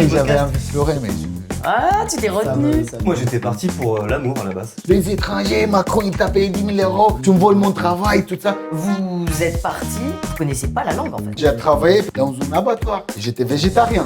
du j'avais podcast. envie de pleurer, mais... Ah, tu t'es retenu. Moi, j'étais parti pour l'amour à la base. Les étrangers, Macron, il t'a payé 10 000 euros, tu me voles mon travail, tout ça. Vous êtes parti, vous connaissez pas la langue en fait. J'ai travaillé dans un abattoir. J'étais végétarien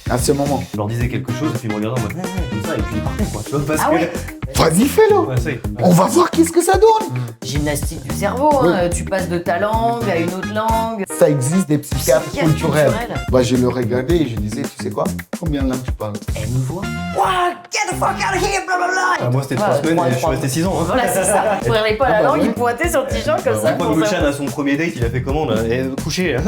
à ce moment. Je leur disais quelque chose et puis ils me regardaient en mode comme ça et puis ils partaient quoi. Tu vois, parce Ah que... ouais. Vas-y, fais-le. Ouais, ça y est. On va voir qu'est-ce que ça donne. Gymnastique du cerveau, hein. Tu passes de ta langue à une autre langue. Ça existe des psychiatres Psychiatre culturels. culturel. Bah, je le regardais et je disais, tu sais quoi, combien de langues tu parles? Elle nous voit. What? Get the fuck out of here, blablabla. Moi, c'était 3 Ouais, semaines trois, et je suis trois. resté 6 ans. Hein. Voilà, c'est ça. Vous parlez pas la bah langue, ouais. il pointait sur le petit genre comme ça. Quand pour Gulshan savoir. à son premier date, il a fait comment là couché. Hein.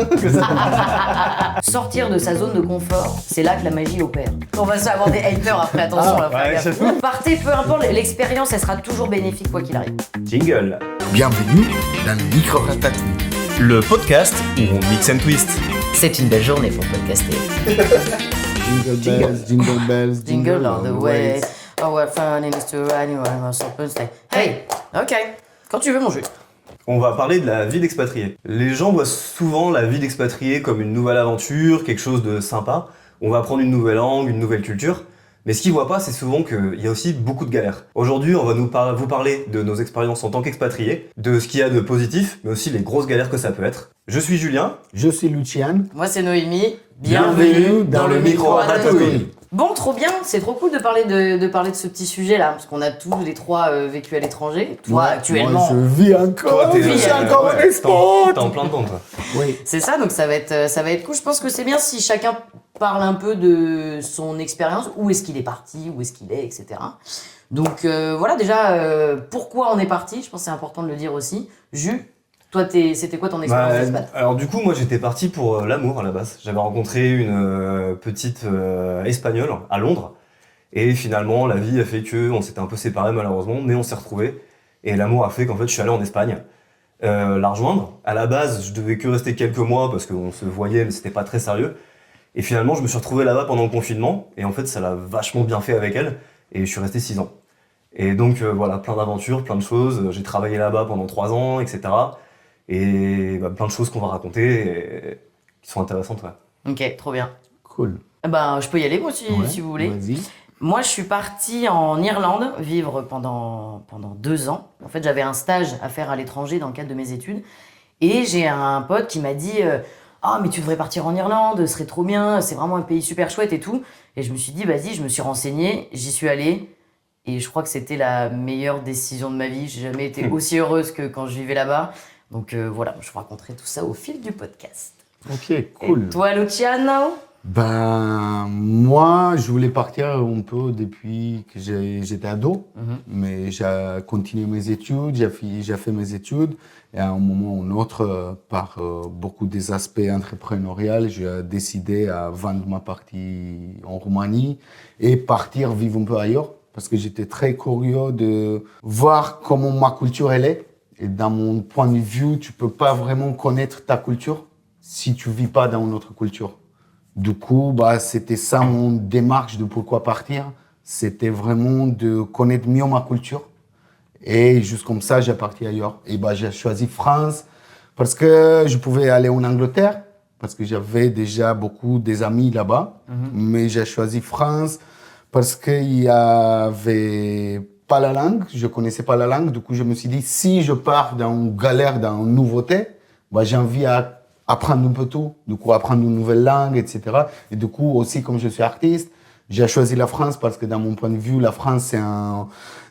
Sortir de sa zone de confort, c'est là que la magie opère. On va se avoir des haters après, attention là. ouais, frère. j'avoue. Partez, peu importe, l'expérience, elle sera toujours bénéfique quoi qu'il arrive. Jingle. Bienvenue dans le micro-ratatouille. Le podcast où on mix and twist. C'est une belle journée pour podcaster. Jingle bells, Jingle all the way. Oh, what fun it is to ride you on a open sleigh. Hey, ok, quand tu veux mon jeu. On va parler de la vie d'expatrié. Les gens voient souvent la vie d'expatrié comme une nouvelle aventure, quelque chose de sympa. On va apprendre une nouvelle langue, une nouvelle culture. Mais ce qu'ils voient pas, c'est souvent qu'il y a aussi beaucoup de galères. Aujourd'hui, on va vous parler de nos expériences en tant qu'expatriés, de ce qu'il y a de positif, mais aussi les grosses galères que ça peut être. Je suis Julien. Je suis Luciane. Moi c'est Noémie. Bienvenue dans le micro-ratatouille. Bon, trop bien, c'est trop cool de parler de ce petit sujet là, parce qu'on a tous les trois vécu à l'étranger. Toi Ouais, actuellement, moi, je vis encore. Toi, Je suis encore en export. T'es en plein dedans, toi. Oui. c'est ça, donc ça va être cool. Je pense que c'est bien si chacun parle un peu de son expérience, où est-ce qu'il est parti, où est-ce qu'il est, etc. Donc voilà, déjà, pourquoi on est parti, je pense que c'est important de le dire aussi. Jules, toi, c'était quoi ton expérience d'expat? Alors du coup, moi j'étais parti pour l'amour à la base. J'avais rencontré une petite espagnole à Londres. Et finalement, la vie a fait qu'on s'était un peu séparés malheureusement, mais on s'est retrouvés. Et l'amour a fait qu'en fait, je suis allé en Espagne la rejoindre. À la base, je devais que rester quelques mois parce qu'on se voyait, mais c'était pas très sérieux. Et finalement, je me suis retrouvé là-bas pendant le confinement. Et en fait, ça l'a vachement bien fait avec elle. Et je suis resté 6 ans. Et donc voilà, plein d'aventures, plein de choses. J'ai travaillé là-bas pendant 3 ans, etc. Et plein de choses qu'on va raconter et qui sont intéressantes. Ouais. Ok, trop bien. Cool. Ben, je peux y aller moi si vous voulez. Vas-y. Moi, je suis partie en Irlande vivre pendant 2 ans. En fait, j'avais un stage à faire à l'étranger dans le cadre de mes études. Et j'ai un pote qui m'a dit ah, mais tu devrais partir en Irlande, ce serait trop bien, c'est vraiment un pays super chouette et tout. Et je me suis dit, vas-y, je me suis renseignée, j'y suis allée. Et je crois que c'était la meilleure décision de ma vie. J'ai jamais été aussi heureuse que quand je vivais là-bas. Donc voilà, je vous raconterai tout ça au fil du podcast. Ok, cool. Et toi, Luciano? Ben, moi, je voulais partir un peu depuis que j'étais ado, mais j'ai continué mes études, j'ai fait mes études, et à un moment ou un autre, par beaucoup des aspects entrepreneuriaux, j'ai décidé à vendre ma partie en Roumanie et partir vivre un peu ailleurs, parce que j'étais très curieux de voir comment ma culture elle est. Et dans mon point de vue, tu peux pas vraiment connaître ta culture si tu vis pas dans une autre culture. Du coup, c'était ça mon démarche de pourquoi partir. C'était vraiment de connaître mieux ma culture. Et juste comme ça, j'ai parti ailleurs. Et j'ai choisi France parce que je pouvais aller en Angleterre, parce que j'avais déjà beaucoup des amis là-bas. Mais j'ai choisi France parce qu'il y avait pas la langue. Je connaissais pas la langue. Du coup, je me suis dit, si je pars dans une galère, dans une nouveauté, j'ai envie à apprendre un peu tout, du coup apprendre une nouvelle langue, etc. Et du coup aussi, comme je suis artiste, j'ai choisi la France parce que dans mon point de vue, la France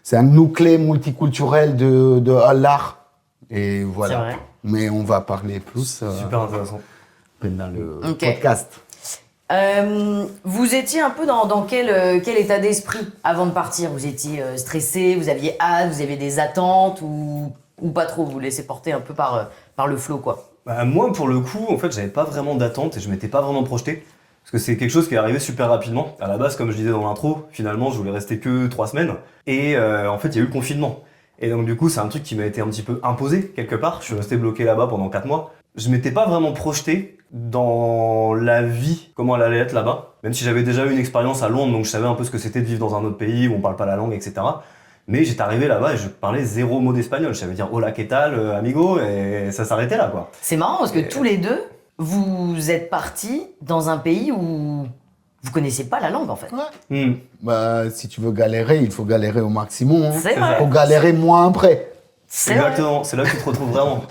c'est un nucléaire multiculturel de l'art. Et voilà. C'est vrai. Mais on va parler plus Super intéressant. pendant le Ok. podcast. Vous étiez un peu dans quel état d'esprit avant de partir? Vous étiez stressé, vous aviez hâte, vous aviez des attentes ou pas trop? Vous vous laissez porter un peu par le flow, quoi. Moi, pour le coup, en fait, j'avais pas vraiment d'attente et je m'étais pas vraiment projeté. Parce que c'est quelque chose qui est arrivé super rapidement. À la base, comme je disais dans l'intro, finalement, je voulais rester que 3 semaines. Et en fait, il y a eu le confinement. Et donc, du coup, c'est un truc qui m'a été un petit peu imposé, quelque part. Je suis resté bloqué là-bas pendant 4 mois. Je m'étais pas vraiment projeté dans la vie, comment elle allait être là-bas. Même si j'avais déjà eu une expérience à Londres, donc je savais un peu ce que c'était de vivre dans un autre pays où on parle pas la langue, etc. Mais j'étais arrivé là-bas et je parlais 0 mot d'espagnol. Je savais dire hola, ¿qué tal, amigo? Et ça s'arrêtait là, quoi. C'est marrant parce que tous les deux, vous êtes partis dans un pays où vous connaissez pas la langue en fait. Ouais. Bah, si tu veux galérer, il faut galérer au maximum. Hein. C'est vrai. Faut galérer moins après. C'est vrai. Exactement, c'est là que tu te retrouves vraiment.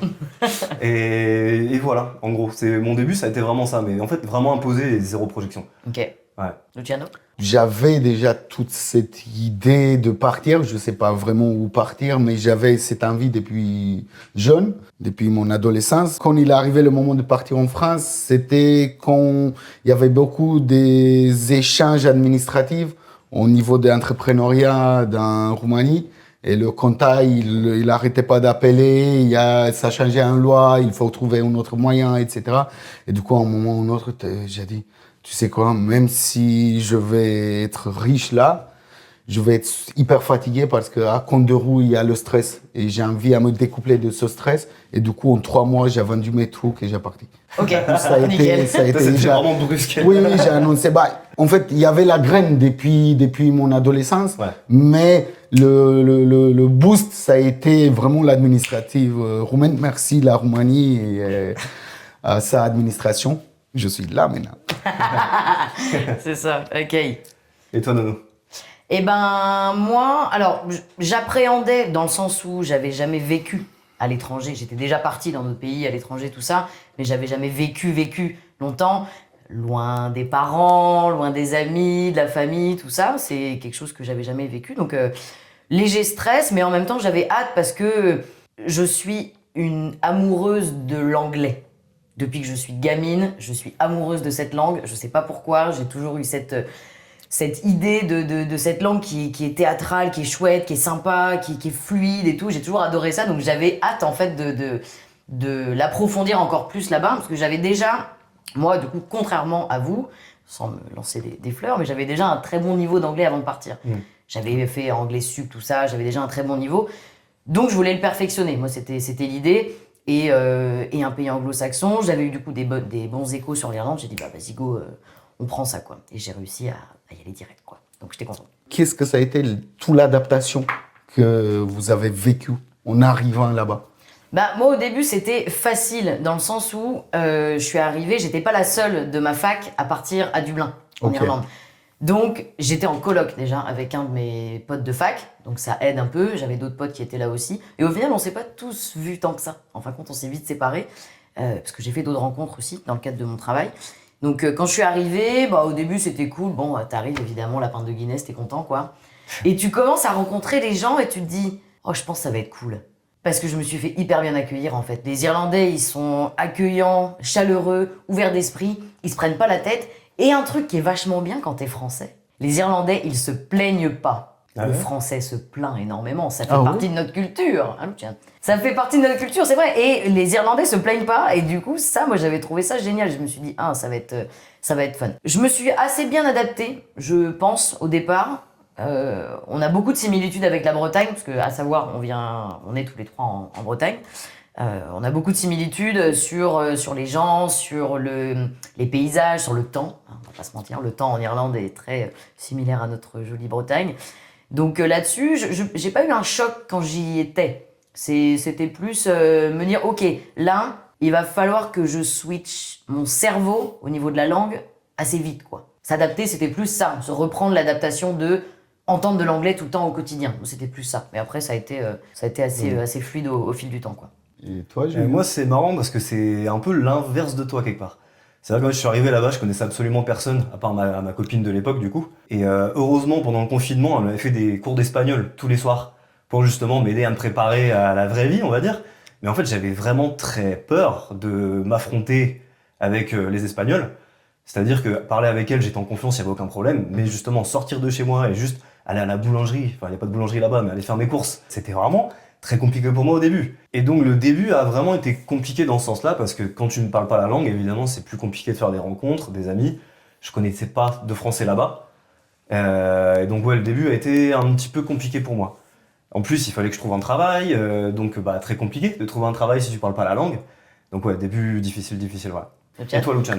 Et voilà, en gros, mon début, ça a été vraiment ça, mais en fait, vraiment imposé et zéro projection. Ok. Ouais. Luciano? J'avais déjà toute cette idée de partir. Je sais pas vraiment où partir, mais j'avais cette envie depuis jeune, depuis mon adolescence. Quand il est arrivé le moment de partir en France, c'était quand il y avait beaucoup des échanges administratifs au niveau de l'entrepreneuriat dans Roumanie. Et le compta, il arrêtait pas d'appeler, ça changeait en loi, il faut trouver un autre moyen, etc. Et du coup, à un moment ou un autre, j'ai dit, tu sais quoi, même si je vais être riche là, je vais être hyper fatigué parce qu'à compte de roue, il y a le stress. Et j'ai envie à me découpler de ce stress. Et du coup, en 3 mois, j'ai vendu mes trucs et j'ai parti. Ok, Ça a été C'était déjà... vraiment brusque. Oui, j'ai annoncé. Bah, en fait, il y avait la graine depuis mon adolescence, Ouais. mais le boost, ça a été vraiment l'administrative roumaine. Merci la Roumanie et à sa administration. Je suis là maintenant. c'est ça, ok. Et toi, Nono? Eh ben, moi, alors, j'appréhendais dans le sens où j'avais jamais vécu à l'étranger. J'étais déjà partie dans d'autres pays, à l'étranger, tout ça, mais j'avais jamais vécu longtemps, loin des parents, loin des amis, de la famille, tout ça. C'est quelque chose que j'avais jamais vécu. Donc, léger stress, mais en même temps, j'avais hâte parce que je suis une amoureuse de l'anglais. Depuis que je suis gamine, je suis amoureuse de cette langue. Je sais pas pourquoi, j'ai toujours eu cette idée de cette langue qui est théâtrale, qui est chouette, qui est sympa, qui est fluide et tout. J'ai toujours adoré ça, donc j'avais hâte en fait de l'approfondir encore plus là-bas, parce que j'avais déjà, moi du coup, contrairement à vous, sans me lancer des fleurs, mais j'avais déjà un très bon niveau d'anglais avant de partir. J'avais fait anglais sup, tout ça, j'avais déjà un très bon niveau, donc je voulais le perfectionner. Moi, c'était l'idée. Et un pays anglo-saxon, j'avais eu du coup des bons échos sur l'Irlande. J'ai dit, bah vas-y go, on prend ça quoi. Et j'ai réussi à y aller direct quoi. Donc j'étais content. Qu'est-ce que ça a été toute l'adaptation que vous avez vécue en arrivant là-bas? Bah moi au début c'était facile dans le sens où je suis arrivée, j'étais pas la seule de ma fac à partir à Dublin en Irlande. Donc j'étais en coloc déjà avec un de mes potes de fac, donc ça aide un peu. J'avais d'autres potes qui étaient là aussi. Et au final on s'est pas tous vus tant que ça. En fin de compte on s'est vite séparés parce que j'ai fait d'autres rencontres aussi dans le cadre de mon travail. Donc quand je suis arrivée, bah, au début c'était cool. Bon, t'arrives évidemment, la pinte de Guinness, t'es content quoi. Et tu commences à rencontrer les gens et tu te dis, oh je pense que ça va être cool. Parce que je me suis fait hyper bien accueillir en fait. Les Irlandais, ils sont accueillants, chaleureux, ouverts d'esprit, ils se prennent pas la tête. Et un truc qui est vachement bien quand t'es français, les Irlandais, ils se plaignent pas. Ah Le ouais français se plaint énormément, ça fait Ah partie de notre culture. Hein, tiens. Ça fait partie de notre culture, c'est vrai. Et les Irlandais se plaignent pas. Et du coup, ça, moi, j'avais trouvé ça génial. Je me suis dit, ça va être fun. Je me suis assez bien adaptée, je pense, au départ. On a beaucoup de similitudes avec la Bretagne, parce que, à savoir, on est tous les trois en Bretagne. On a beaucoup de similitudes sur les gens, sur les paysages, sur le temps. On va pas se mentir, le temps en Irlande est très similaire à notre jolie Bretagne. Donc là-dessus, j'ai pas eu un choc quand j'y étais. C'était plus me dire, ok, là, il va falloir que je switch mon cerveau au niveau de la langue assez vite, quoi. S'adapter, c'était plus ça, se reprendre l'adaptation de entendre de l'anglais tout le temps au quotidien. C'était plus ça. Mais après, ça a été assez fluide au fil du temps, quoi. Et toi, Julien? Moi, c'est marrant parce que c'est un peu l'inverse de toi quelque part. C'est vrai que moi, je suis arrivé là-bas, je connaissais absolument personne, à part ma copine de l'époque, du coup. Et heureusement, pendant le confinement, elle m'avait fait des cours d'espagnol tous les soirs pour justement m'aider à me préparer à la vraie vie, on va dire. Mais en fait, j'avais vraiment très peur de m'affronter avec les Espagnols. C'est-à-dire que parler avec elle, j'étais en confiance, il n'y avait aucun problème. Mais justement, sortir de chez moi et juste aller à la boulangerie, enfin, il n'y a pas de boulangerie là-bas, mais aller faire mes courses, c'était vraiment très compliqué pour moi au début. Et donc le début a vraiment été compliqué dans ce sens-là, parce que quand tu ne parles pas la langue, évidemment, c'est plus compliqué de faire des rencontres, des amis. Je connaissais pas de français là-bas. Et donc ouais, le début a été un petit peu compliqué pour moi. En plus, il fallait que je trouve un travail, donc très compliqué de trouver un travail si tu parles pas la langue. Donc ouais, début difficile, voilà. Et toi, Luchan?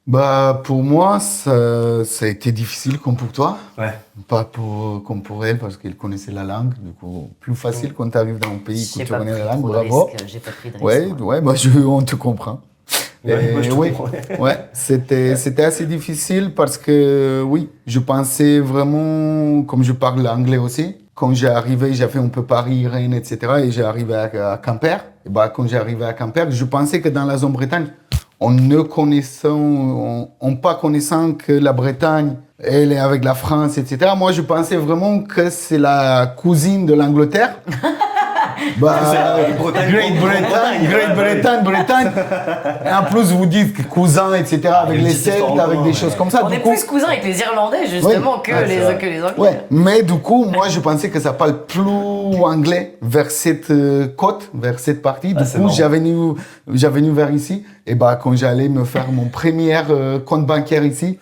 Bah, pour moi, ça a été difficile comme pour toi. Ouais. Pas comme pour elle, parce qu'elle connaissait la langue. Du coup, plus facile quand tu arrives dans un pays que tu connais la langue. Bravo. J'ai pas pris de risque. Ouais, bah, on te comprend. Moi, je te oui, comprends. ouais, c'était assez difficile parce que, oui, je pensais vraiment, comme je parle anglais aussi, quand j'ai arrivé, j'ai fait un peu Paris, Rennes, etc. Et j'ai arrivé à Quimper. Et bah, quand j'ai arrivé à Quimper, je pensais que dans la zone Bretagne, on pas connaissant que la Bretagne, elle est avec la France, etc. Moi, je pensais vraiment que c'est la cousine de l'Angleterre. Bretagne. Et en plus, vous dites que cousins, etc., avec les Celtes, avec des choses comme ça. On est plus cousins avec les Irlandais, justement, que les Anglais. Ouais, mais du coup, moi, je pensais que ça parle plus anglais vers cette côte, vers cette partie. Du coup, j'avais venu vers ici. Et bah, quand j'allais me faire mon premier compte bancaire ici,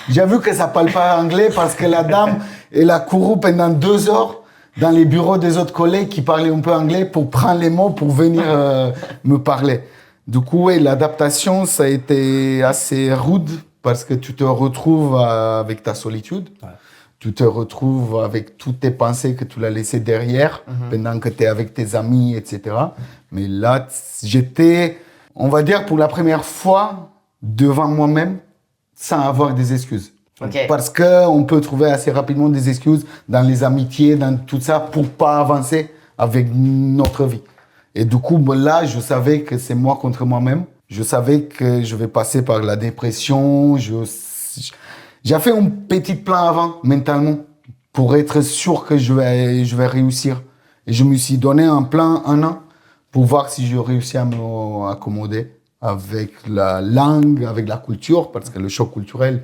j'ai vu que ça parle pas anglais parce que la dame, elle a couru pendant 2 heures dans les bureaux des autres collègues qui parlaient un peu anglais pour prendre les mots pour venir me parler. Du coup, ouais, l'adaptation, ça a été assez rude parce que tu te retrouves avec ta solitude. Ouais. Tu te retrouves avec toutes tes pensées que tu l'as laissées derrière pendant que tu es avec tes amis, etc. Mais là, j'étais, on va dire, pour la première fois devant moi-même sans avoir des excuses. Okay. Parce qu'on peut trouver assez rapidement des excuses dans les amitiés, dans tout ça, pour pas avancer avec notre vie. Et du coup, là, je savais que c'est moi contre moi-même. Je savais que je vais passer par la dépression. J'ai fait un petit plan avant, mentalement, pour être sûr que je vais réussir. Et je me suis donné un plan 1 an pour voir si je réussis à m'accommoder avec la langue, avec la culture, parce que le choc culturel,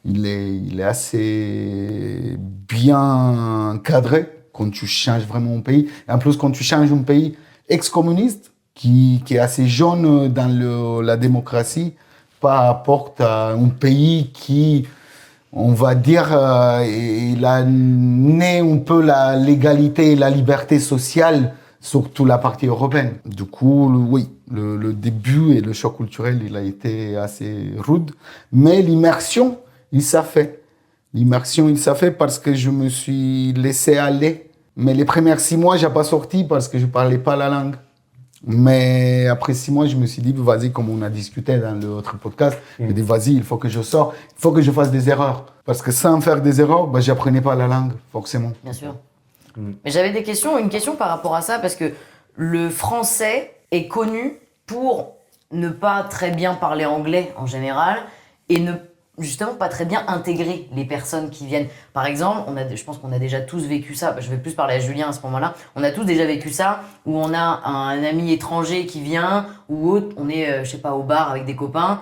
il est assez bien encadré quand tu changes vraiment un pays. Et en plus, quand tu changes un pays ex-communiste, qui est assez jeune dans la démocratie, par rapport à un pays qui, on va dire, il a né un peu la légalité et la liberté sociale, surtout la partie européenne. Du coup, oui, le début et le choc culturel, il a été assez rude. Mais l'immersion, il s'est fait. L'immersion, il s'est fait parce que je me suis laissé aller. Mais les premiers 6 mois, je n'ai pas sorti parce que je ne parlais pas la langue. Mais après 6 mois, je me suis dit, vas-y, comme on a discuté dans l'autre podcast, je me dis, vas-y, il faut que je sorte, il faut que je fasse des erreurs. Parce que sans faire des erreurs, je n'apprenais pas la langue, forcément. Bien sûr. Mais j'avais une question par rapport à ça, parce que le français est connu pour ne pas très bien parler anglais en général et ne justement pas très bien intégrer les personnes qui viennent. Par exemple, je pense qu'on a déjà tous vécu ça, je vais plus parler à Julien à ce moment-là, on a tous déjà vécu ça, où on a un ami étranger qui vient, ou autre, on est, je sais pas, au bar avec des copains,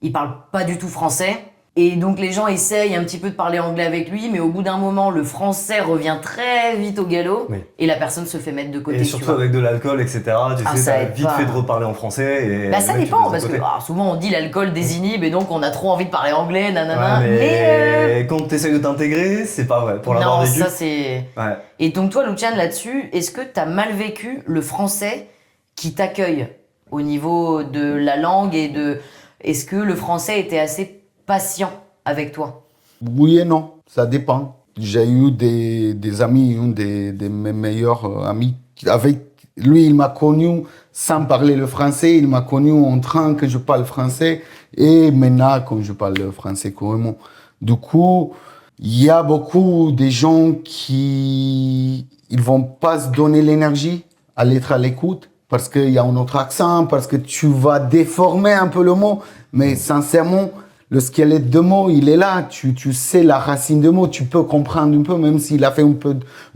il parle pas du tout français, et donc les gens essayent un petit peu de parler anglais avec lui, mais au bout d'un moment, le français revient très vite au galop, et la personne se fait mettre de côté. Et surtout avec de l'alcool, etc. Tu sais, t'as vite fait de reparler en français. Et ça dépend, parce que souvent on dit l'alcool désinhibe, et donc on a trop envie de parler anglais, nanana. Ouais, mais quand t'essayes de t'intégrer, c'est pas vrai. Pour l'avoir vécu. Non, ça c'est... Ouais. Et donc toi, Lucian, là-dessus, est-ce que t'as mal vécu le français qui t'accueille au niveau de la langue et de... Est-ce que le français était assez patient avec toi? Oui et non, ça dépend. J'ai eu des amis, un de mes meilleurs amis, avec lui, il m'a connu sans parler le français, il m'a connu en train que je parle français, et maintenant, quand je parle le français couramment. Du coup, il y a beaucoup de gens qui ils vont pas se donner l'énergie à l'être à l'écoute, parce qu'il y a un autre accent, parce que tu vas déformer un peu le mot, mais sincèrement, le squelette de mots, il est là. Tu sais la racine de mots. Tu peux comprendre un peu, même s'il a fait une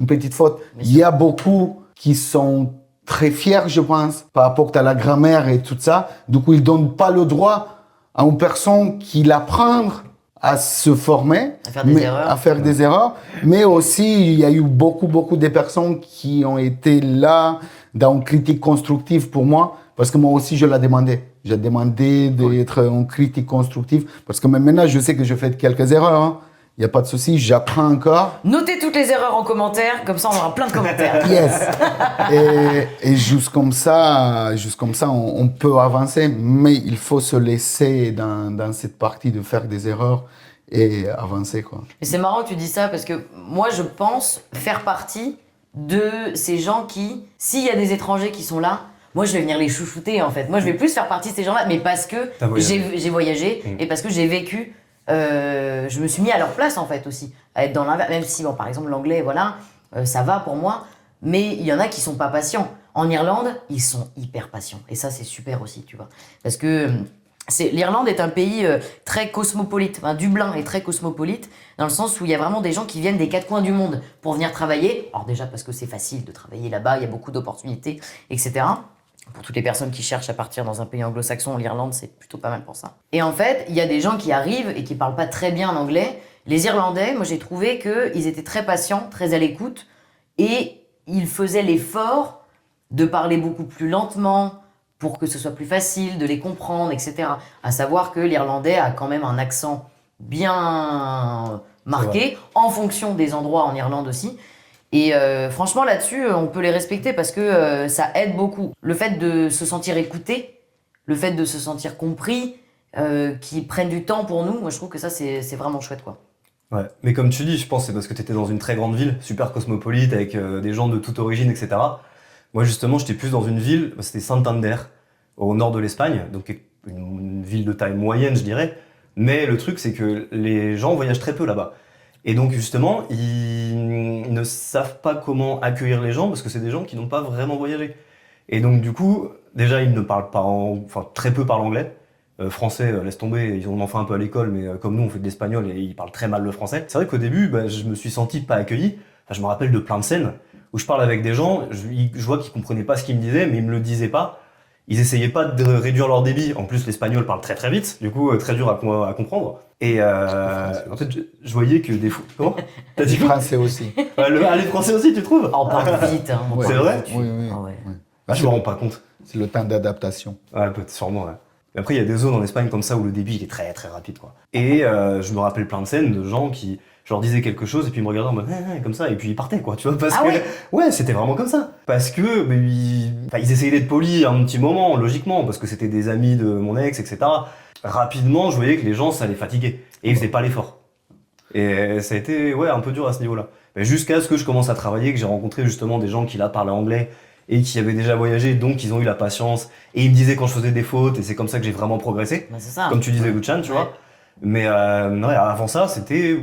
petite faute. Il y a beaucoup qui sont très fiers, je pense, par rapport à la grammaire et tout ça. Du coup, ils donnent pas le droit à une personne qui l'apprend à se former, à faire des erreurs. Mais aussi, il y a eu beaucoup de personnes qui ont été là dans une critique constructive pour moi. Parce que moi aussi, je l'ai demandé. J'ai demandé d'être en critique constructive. Parce que même maintenant, je sais que je fais quelques erreurs. Hein. Il n'y a pas de souci, j'apprends encore. Notez toutes les erreurs en commentaire, comme ça on aura plein de commentaires. Yes. Et juste comme ça, on peut avancer. Mais il faut se laisser dans cette partie de faire des erreurs et avancer, quoi. Et c'est marrant que tu dis ça, parce que moi, je pense faire partie de ces gens qui, s'il y a des étrangers qui sont là, moi je vais venir les chouchouter en fait. Moi je vais plus faire partie de ces gens-là, mais parce que T'as voyagé. j'ai voyagé et parce que j'ai vécu, je me suis mis à leur place en fait aussi, à être dans l'inverse, même si bon, par exemple l'anglais, voilà, ça va pour moi, mais il y en a qui sont pas patients. En Irlande, ils sont hyper patients et ça c'est super aussi, tu vois, parce que l'Irlande est un pays très cosmopolite. Enfin, Dublin est très cosmopolite dans le sens où il y a vraiment des gens qui viennent des quatre coins du monde pour venir travailler. Alors déjà parce que c'est facile de travailler là-bas, il y a beaucoup d'opportunités, etc. Pour toutes les personnes qui cherchent à partir dans un pays anglo-saxon, l'Irlande c'est plutôt pas mal pour ça. Et en fait, il y a des gens qui arrivent et qui parlent pas très bien l'anglais. Les Irlandais, moi j'ai trouvé qu'ils étaient très patients, très à l'écoute et ils faisaient l'effort de parler beaucoup plus lentement, pour que ce soit plus facile de les comprendre, etc. À savoir que l'Irlandais a quand même un accent bien marqué, en fonction des endroits en Irlande aussi. Et franchement, là-dessus, on peut les respecter parce que ça aide beaucoup. Le fait de se sentir écouté, le fait de se sentir compris, qu'ils prennent du temps pour nous, moi je trouve que ça, c'est vraiment chouette, quoi. Ouais, mais comme tu dis, je pense que c'est parce que tu étais dans une très grande ville, super cosmopolite, avec des gens de toute origine, etc. Moi, justement, j'étais plus dans une ville, c'était Santander, au nord de l'Espagne, donc une ville de taille moyenne, je dirais. Mais le truc, c'est que les gens voyagent très peu là-bas. Et donc, justement, ils ne savent pas comment accueillir les gens, parce que c'est des gens qui n'ont pas vraiment voyagé. Et donc, du coup, déjà, ils ne parlent pas, enfin, très peu parlent anglais. Français, laisse tomber, ils en ont fait un peu à l'école, mais comme nous, on fait de l'espagnol et ils parlent très mal le français. C'est vrai qu'au début, je me suis senti pas accueilli. Enfin, je me rappelle de plein de scènes où je parle avec des gens, je vois qu'ils comprenaient pas ce qu'ils me disaient, mais ils me le disaient pas. Ils essayaient pas de réduire leur débit. En plus, l'espagnol parle très très vite, du coup, très dur à comprendre. Et en fait, je voyais que des fois... Comment ? T'as dit Les quoi ? Français aussi. Les Français aussi, tu trouves ? On parle vite, hein. Ouais. C'est vrai ? Oui, oui. Ah ouais. Ouais. Ah, je me rends pas compte. C'est le temps d'adaptation. Ouais, peut-être, sûrement, ouais. Mais après, il y a des zones en Espagne comme ça où le débit il est très très rapide, quoi. Et je me rappelle plein de scènes de gens qui, je leur disais quelque chose et puis ils me regardaient en mode comme ça et puis ils partaient, quoi, tu vois, parce Ah que ouais c'était vraiment comme ça. Parce que ils essayaient d'être polis un petit moment, logiquement, parce que c'était des amis de mon ex, etc. Rapidement, je voyais que les gens ça les fatiguait et ils faisaient pas l'effort. Et ça a été un peu dur à ce niveau-là. Mais jusqu'à ce que je commence à travailler, que j'ai rencontré justement des gens qui là parlaient anglais et qui avaient déjà voyagé, donc ils ont eu la patience. Et ils me disaient quand je faisais des fautes, et c'est comme ça que j'ai vraiment progressé. Bah, c'est ça. Comme tu disais, Luchan, tu vois. Mais avant ça, c'était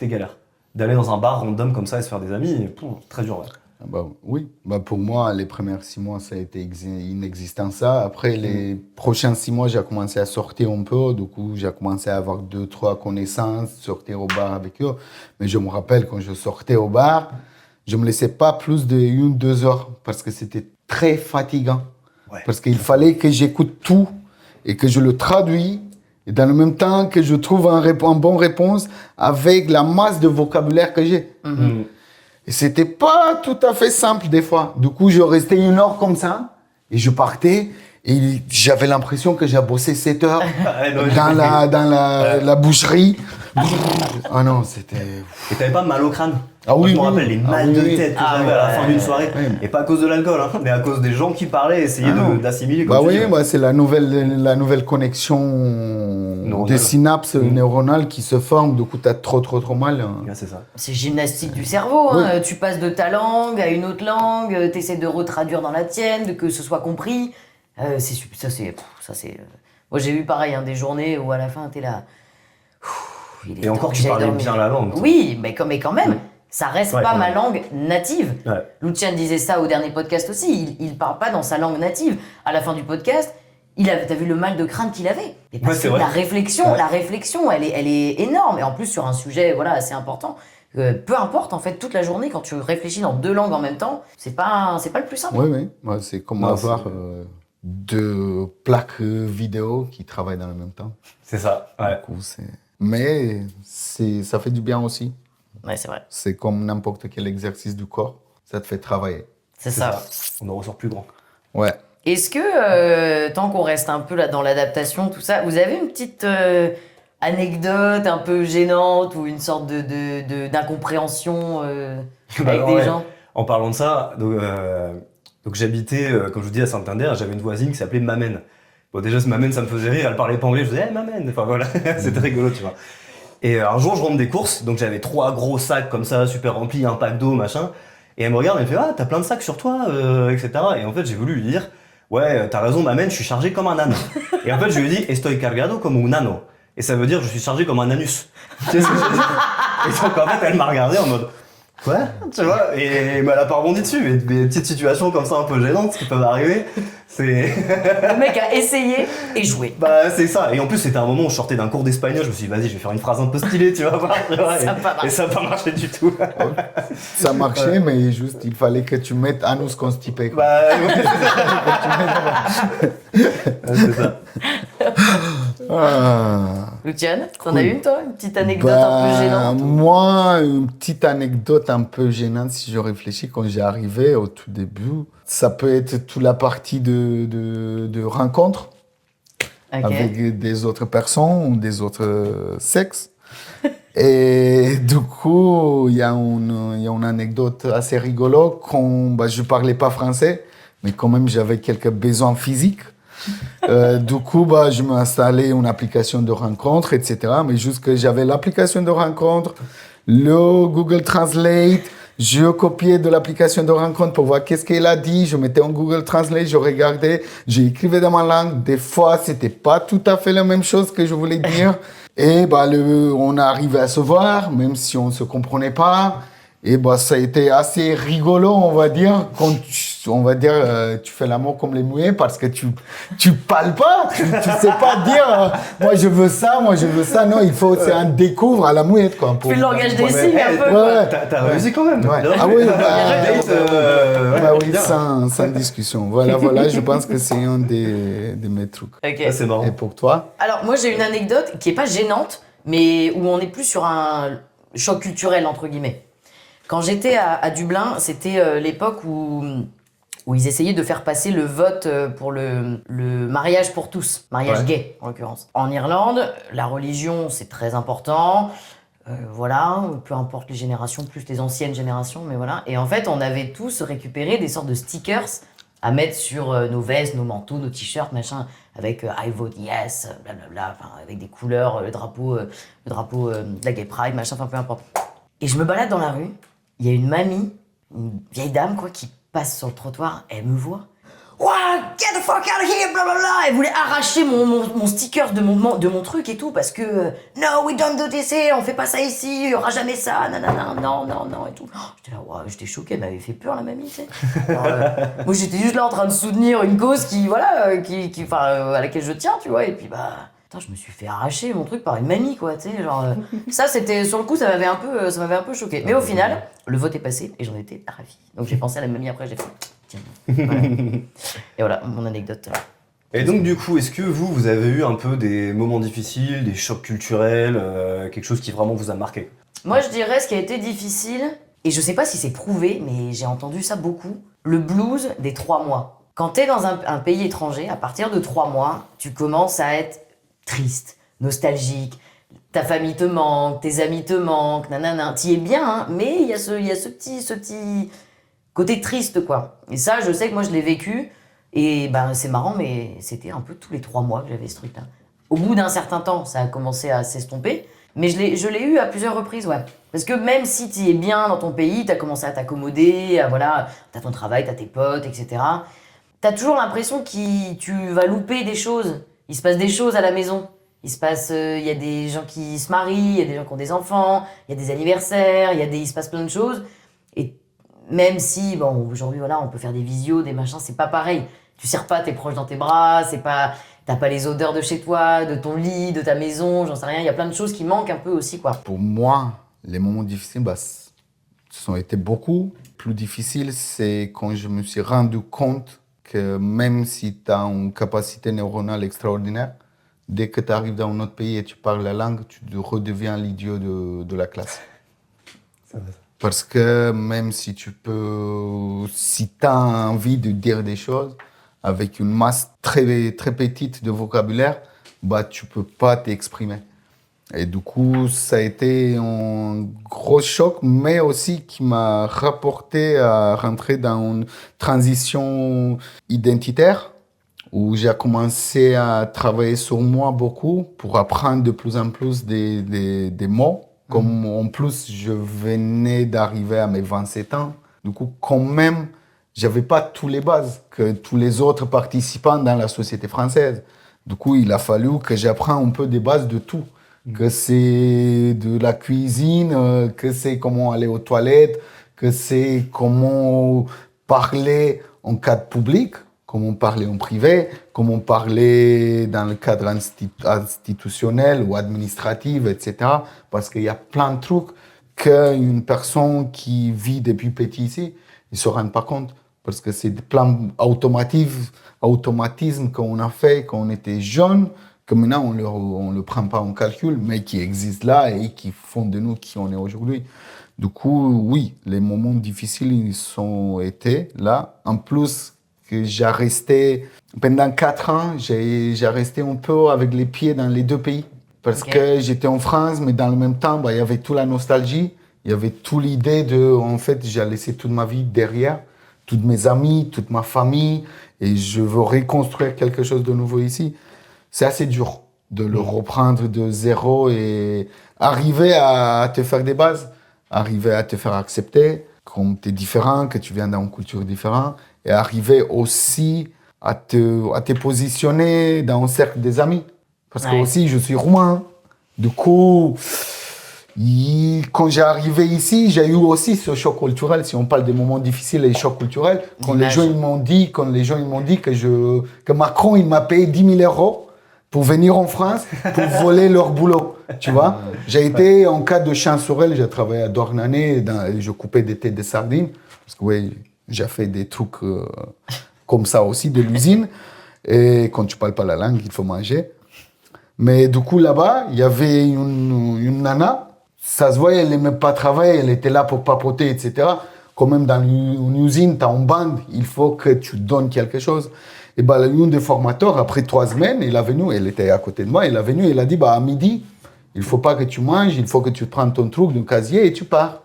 galère. D'aller dans un bar random comme ça et se faire des amis, très dur. Ouais. Ah bah, oui, pour moi, les premiers 6 mois, ça a été inexistant ça. Après, les prochains 6 mois, j'ai commencé à sortir un peu. Du coup, j'ai commencé à avoir 2-3 connaissances, sortir au bar avec eux. Mais je me rappelle, quand je sortais au bar, je ne me laissais pas plus de 1-2 heures parce que c'était très fatigant. Ouais. Parce qu'il fallait que j'écoute tout et que je le traduis. Et dans le même temps que je trouve un bon réponse avec la masse de vocabulaire que j'ai. Mm. Et c'était pas tout à fait simple des fois. Du coup, je restais 1 heure comme ça et je partais et j'avais l'impression que j'ai bossé 7 heures dans la boucherie. Ah non, c'était... Et t'avais pas mal au crâne? Ah Moi, oui, je me oui. rappelle les mal de tête que j'avais à la fin d'une soirée. Ouais. Et pas à cause de l'alcool, hein, mais à cause des gens qui parlaient et essayaient non. d'assimiler. Comme Bah tu oui, dis, ouais. c'est la nouvelle connexion des synapses neuronales qui se forment. Du coup, t'as trop mal. Ouais, c'est ça. C'est gymnastique du cerveau, hein. Tu passes de ta langue à une autre langue, t'essaies de retraduire dans la tienne, de que ce soit compris. Moi j'ai vu pareil, hein, des journées où à la fin t'es là. Et encore, tu parlais bien la langue. toi. Oui, mais quand même, ça reste Ouais, pas quand ma même. langue native. Ouais. Lucien disait ça au dernier podcast aussi, il parle pas dans sa langue native. À la fin du podcast, t'as vu le mal de crâne qu'il avait. Et parce c'est que vrai. la réflexion, elle est énorme. Et en plus sur un sujet assez important. Peu importe, en fait, toute la journée, quand tu réfléchis dans 2 langues en même temps, c'est pas le plus simple. Oui. C'est comme Non, avoir 2 plaques vidéo qui travaillent dans le même temps. C'est ça, ouais. Du coup, mais ça fait du bien aussi. Ouais, c'est vrai. C'est comme n'importe quel exercice du corps. Ça te fait travailler. C'est ça. On en ressort plus grand. Ouais. Est-ce que, tant qu'on reste un peu là dans l'adaptation, tout ça, vous avez une petite anecdote un peu gênante ou une sorte d'incompréhension avec des ouais. gens? En parlant de ça, donc j'habitais, comme je vous dis, à Santander, j'avais une voisine qui s'appelait Mamen. Bon, déjà, ce Mamen, ça me faisait rire, elle parlait pas anglais, je disais, hey, Mamen, enfin voilà, c'était rigolo, tu vois. Et un jour, je rentre des courses, donc j'avais 3 gros sacs comme ça, super remplis, un pack d'eau, machin. Et elle me regarde, elle me fait, ah, t'as plein de sacs sur toi, etc. Et en fait, j'ai voulu lui dire, ouais, t'as raison, maman, je suis chargé comme un âne. Et en fait, je lui ai dit, estoy cargado como un ano. Et ça veut dire, je suis chargé comme un anus. Tu sais ce que je veux dire? Et donc, en fait, elle m'a regardé en mode, quoi? Tu vois? Et elle a pas rebondi dessus, mais des petites situations comme ça un peu gênantes qui peuvent arriver, c'est. Le mec a essayé et joué. Bah, c'est ça. Et en plus, c'était un moment où je sortais d'un cours d'espagnol, je me suis dit, vas-y, je vais faire une phrase un peu stylée, tu vas voir. Tu vois, Ça a pas marché. et ça n'a pas marché du tout. Ça marchait, mais juste, il fallait que tu mettes anus constipé. Quoi. Bah, ouais. C'est ça. Ah. Luciane, t'en Cool. as une toi? Une petite anecdote un peu gênante? Moi, une petite anecdote un peu gênante, si je réfléchis, quand j'ai arrivé au tout début, ça peut être toute la partie de rencontre Ok. avec des autres personnes ou des autres sexes. Et du coup, il y a une anecdote assez rigolo quand je parlais pas français, mais quand même j'avais quelques besoins physiques. Du coup, je me installais une application de rencontre, etc. Mais juste que j'avais l'application de rencontre, le Google Translate, je copiais de l'application de rencontre pour voir qu'est-ce qu'elle a dit. Je mettais en Google Translate, je regardais, j'écrivais dans ma langue. Des fois, c'était pas tout à fait la même chose que je voulais dire. Et on arrivait à se voir, même si on se comprenait pas. Et ça a été assez rigolo, on va dire, quand tu fais l'amour comme les muets parce que tu parles pas, tu sais pas dire moi je veux ça, non, c'est un découvre à la mouette quoi. Tu fais le langage des Ouais, signes mais, un hey, peu. ouais, quoi. T'as réussi quand même. Ouais. Bien Ah joué. oui, oui, bien. sans discussion. Voilà, je pense que c'est un de mes trucs. Ok. Ah, c'est marrant. Et pour toi? Alors moi j'ai une anecdote qui est pas gênante, mais où on est plus sur un choc culturel entre guillemets. Quand j'étais à Dublin, c'était l'époque où ils essayaient de faire passer le vote pour le mariage pour tous, mariage Ouais. gay en l'occurrence. En Irlande, la religion c'est très important, voilà, peu importe les générations, plus les anciennes générations, mais voilà. Et en fait, on avait tous récupéré des sortes de stickers à mettre sur nos vestes, nos manteaux, nos t-shirts, machin, avec I vote yes, blablabla, enfin, avec des couleurs, le drapeau de la Gay Pride, machin, enfin peu importe. Et je me balade dans la rue, il y a une mamie, une vieille dame quoi, qui passe sur le trottoir, elle me voit. Wow, get the fuck out of here, blablabla. Elle voulait arracher mon sticker de mon truc et tout parce que no, we don't do this here, on fait pas ça ici, il y aura jamais ça, nanana, non, et tout. Oh, j'étais là, wow, j'étais choquée, elle m'avait fait peur la mamie, tu sais. Alors, moi j'étais juste là en train de soutenir une cause qui, voilà, à laquelle je tiens, tu vois, et puis putain, je me suis fait arracher mon truc par une mamie, quoi, tu sais, genre... ça, c'était... Sur le coup, ça m'avait un peu choqué. Mais au final, le vote est passé et j'en étais ravie. Donc j'ai pensé à la mamie après, j'ai fait... Tiens, voilà. Et voilà, mon anecdote. Et donc, du coup, est-ce que vous avez eu un peu des moments difficiles, des chocs culturels, quelque chose qui vraiment vous a marqué? Moi, je dirais ce qui a été difficile, et je sais pas si c'est prouvé, mais j'ai entendu ça beaucoup, le blues des 3 mois. Quand t'es dans un pays étranger, à partir de 3 mois, tu commences à être triste, nostalgique, ta famille te manque, tes amis te manquent, nanana. T'y es bien, hein, mais il y a ce petit côté triste, quoi. Et ça, je sais que moi, je l'ai vécu, et c'est marrant, mais c'était un peu tous les 3 mois que j'avais ce truc-là. Au bout d'un certain temps, ça a commencé à s'estomper, mais je l'ai eu à plusieurs reprises, ouais. Parce que même si t'y es bien dans ton pays, t'as commencé à t'accommoder, voilà, t'as ton travail, t'as tes potes, etc. T'as toujours l'impression que tu vas louper des choses. Il se passe des choses à la maison. Il y a des gens qui se marient, il y a des gens qui ont des enfants, il y a des anniversaires, il se passe plein de choses. Et même si, bon, aujourd'hui, voilà, on peut faire des visios, des machins, c'est pas pareil. Tu serres pas tes proches dans tes bras, t'as pas les odeurs de chez toi, de ton lit, de ta maison, j'en sais rien. Il y a plein de choses qui manquent un peu aussi, quoi. Pour moi, les moments difficiles, ce ont été beaucoup. Plus difficile, c'est quand je me suis rendu compte que même si tu as une capacité neuronale extraordinaire, dès que tu arrives dans un autre pays et tu parles la langue, tu redeviens l'idiot de la classe. Parce que même si tu as envie de dire des choses, avec une masse très, très petite de vocabulaire, tu peux pas t'exprimer. Et du coup, ça a été un gros choc, mais aussi qui m'a rapporté à rentrer dans une transition identitaire où j'ai commencé à travailler sur moi beaucoup pour apprendre de plus en plus des mots. Comme en plus, je venais d'arriver à mes 27 ans. Du coup, quand même, j'avais pas tous les bases que tous les autres participants dans la société française. Du coup, il a fallu que j'apprenne un peu des bases de tout. Que c'est de la cuisine, que c'est comment aller aux toilettes, que c'est comment parler en cadre public, comment parler en privé, comment parler dans le cadre institutionnel ou administratif, etc. Parce qu'il y a plein de trucs qu'une personne qui vit depuis petit ici, ne se rend pas compte. Parce que c'est plein d'automatismes qu'on a fait quand on était jeune, que maintenant on le prend pas en calcul, mais qui existent là et qui font de nous qui on est aujourd'hui. Du coup, oui, les moments difficiles, ils ont été là. En plus, que j'ai resté, pendant 4 ans, j'ai resté un peu avec les pieds dans les deux pays. Parce que j'étais en France, mais dans le même temps, il y avait toute la nostalgie, il y avait toute l'idée de, en fait, j'ai laissé toute ma vie derrière, toutes mes amis, toute ma famille, et je veux reconstruire quelque chose de nouveau ici. C'est assez dur de le reprendre de zéro et arriver à te faire des bases, arriver à te faire accepter comme tu es différent, que tu viens d'une culture différente, et arriver aussi à te positionner dans un cercle des amis. Parce que aussi, je suis roumain. Du coup, quand j'ai arrivé ici, j'ai eu aussi ce choc culturel. Si on parle des moments difficiles et chocs culturels, quand les gens ils m'ont dit que Macron il m'a payé 10 000 euros pour venir en France pour voler leur boulot, tu vois. J'ai été en cas de chancerelle, j'ai travaillé à Dornanay, je coupais des têtes de sardines parce que oui, j'ai fait des trucs comme ça aussi de l'usine. Et quand tu parles pas la langue, il faut manger. Mais du coup, là-bas, il y avait une nana. Ça se voyait, elle n'aimait pas travailler. Elle était là pour papoter, etc. Quand même, dans une usine, tu as une bande. Il faut que tu donnes quelque chose. Et bien, l'une des formateurs, après 3 semaines, il est venu. Elle était à côté de moi. Il est venu. Il a dit, à midi, il ne faut pas que tu manges. Il faut que tu prennes ton truc d'un casier et tu pars.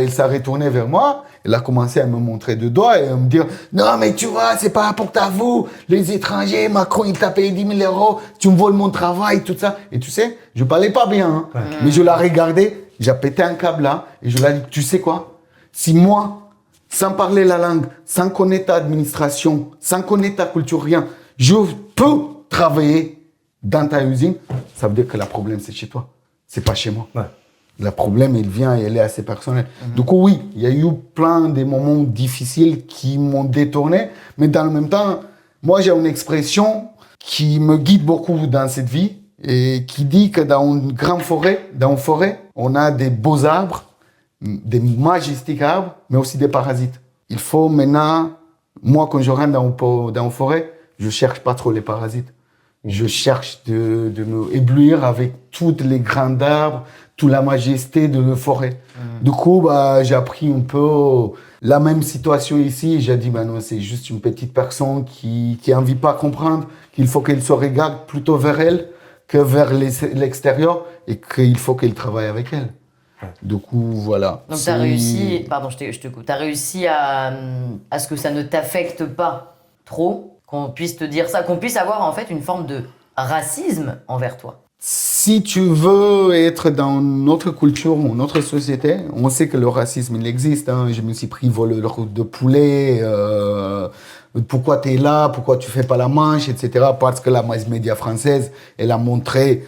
Il s'est retourné vers moi, il a commencé à me montrer de doigts et à me dire « Non, mais tu vois, c'est pas pour ta vous, les étrangers, Macron, il t'a payé 10 000 euros, tu me voles mon travail, tout ça. » Et tu sais, je parlais pas bien, hein, mais je l'ai regardé, j'ai pété un câble là, et je lui ai dit « Tu sais quoi? Si moi, sans parler la langue, sans connaître ta administration, sans connaître ta culture, rien, je peux travailler dans ta usine, ça veut dire que le problème, c'est chez toi, c'est pas chez moi. » Le problème, il vient et il est assez personnel. Du coup, oui, il y a eu plein de moments difficiles qui m'ont détourné. Mais dans le même temps, moi, j'ai une expression qui me guide beaucoup dans cette vie et qui dit que dans une grande forêt, on a des beaux arbres, des magnifiques arbres, mais aussi des parasites. Il faut maintenant, moi, quand je rentre dans une forêt, je cherche pas trop les parasites. Je cherche de me éblouir avec toutes les grands arbres, toute la majesté de la forêt. Du coup, j'ai appris un peu la même situation ici. J'ai dit, non, c'est juste une petite personne qui n'envie pas comprendre, qu'il faut qu'elle se regarde plutôt vers elle que vers l'extérieur et qu'il faut qu'elle travaille avec elle. Du coup, voilà. Donc, tu as réussi, pardon, je te coupe, tu as réussi à ce que ça ne t'affecte pas trop, qu'on puisse te dire ça, qu'on puisse avoir en fait une forme de racisme envers toi. Si tu veux être dans notre culture ou notre société, on sait que le racisme, il existe. Hein. Je me suis pris voleur de poulet, pourquoi tu es là, pourquoi tu fais pas la manche, etc. Parce que la mass média française, elle a montré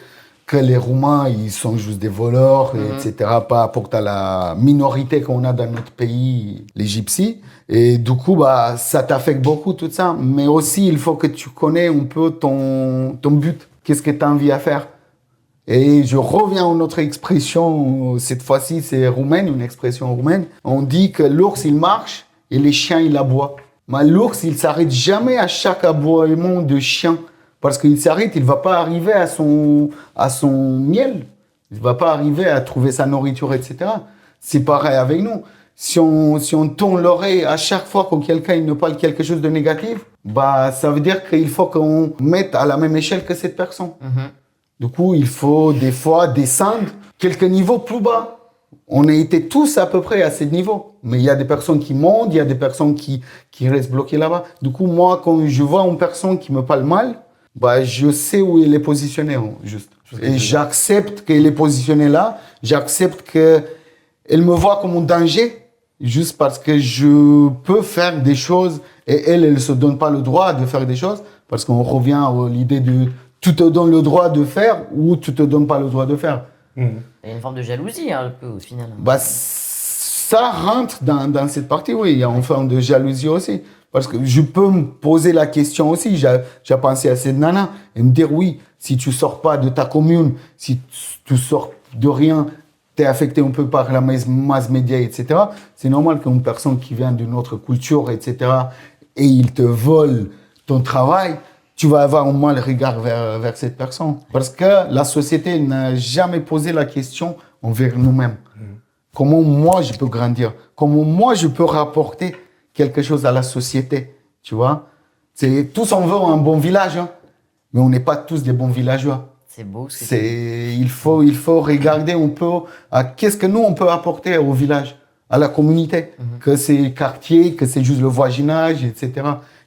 que les Roumains, ils sont juste des voleurs, etc. Pas pour la minorité qu'on a dans notre pays, les gypsies. Et du coup, ça t'affecte beaucoup, tout ça. Mais aussi, il faut que tu connais un peu ton but. Qu'est-ce que tu as envie à faire? Et je reviens à une autre expression, cette fois-ci c'est roumaine, une expression roumaine. On dit que l'ours il marche et les chiens il aboie. Mais l'ours il s'arrête jamais à chaque aboiement de chien. Parce qu'il s'arrête, il va pas arriver à son miel. Il va pas arriver à trouver sa nourriture, etc. C'est pareil avec nous. Si on tourne l'oreille à chaque fois que quelqu'un il nous parle quelque chose de négatif, ça veut dire qu'il faut qu'on mette à la même échelle que cette personne. Du coup, il faut des fois descendre quelques niveaux plus bas. On a été tous à peu près à ce niveau. Mais il y a des personnes qui montent, il y a des personnes qui restent bloquées là-bas. Du coup, moi, quand je vois une personne qui me parle mal, je sais où elle est positionnée, juste. Et j'accepte qu'elle est positionnée là. J'accepte qu'elle me voit comme un danger. juste parce que je peux faire des choses et elle ne se donne pas le droit de faire des choses, parce qu'on revient à l'idée de tu te donnes le droit de faire ou tu te donnes pas le droit de faire. Il y a une forme de jalousie, un peu, au final. Bah, ça rentre dans cette partie, oui. Il y a une forme de jalousie aussi. Parce que je peux me poser la question aussi. J'ai pensé à cette nana et me dire, oui, si tu sors pas de ta commune, si tu sors de rien, tu es affecté un peu par la masse média, etc. C'est normal qu'une personne qui vient d'une autre culture, etc., et il te vole ton travail, tu vas avoir un mal regard vers cette personne. Parce que la société n'a jamais posé la question envers nous-mêmes. Comment moi je peux grandir? Comment moi je peux rapporter quelque chose à la société? Tu vois? Tous on veut un bon village, hein, mais on n'est pas tous des bons villageois. C'est beau. Il faut regarder un peu à qu'est-ce que nous on peut apporter au village, à la communauté, que c'est quartier, que c'est juste le voisinage, etc.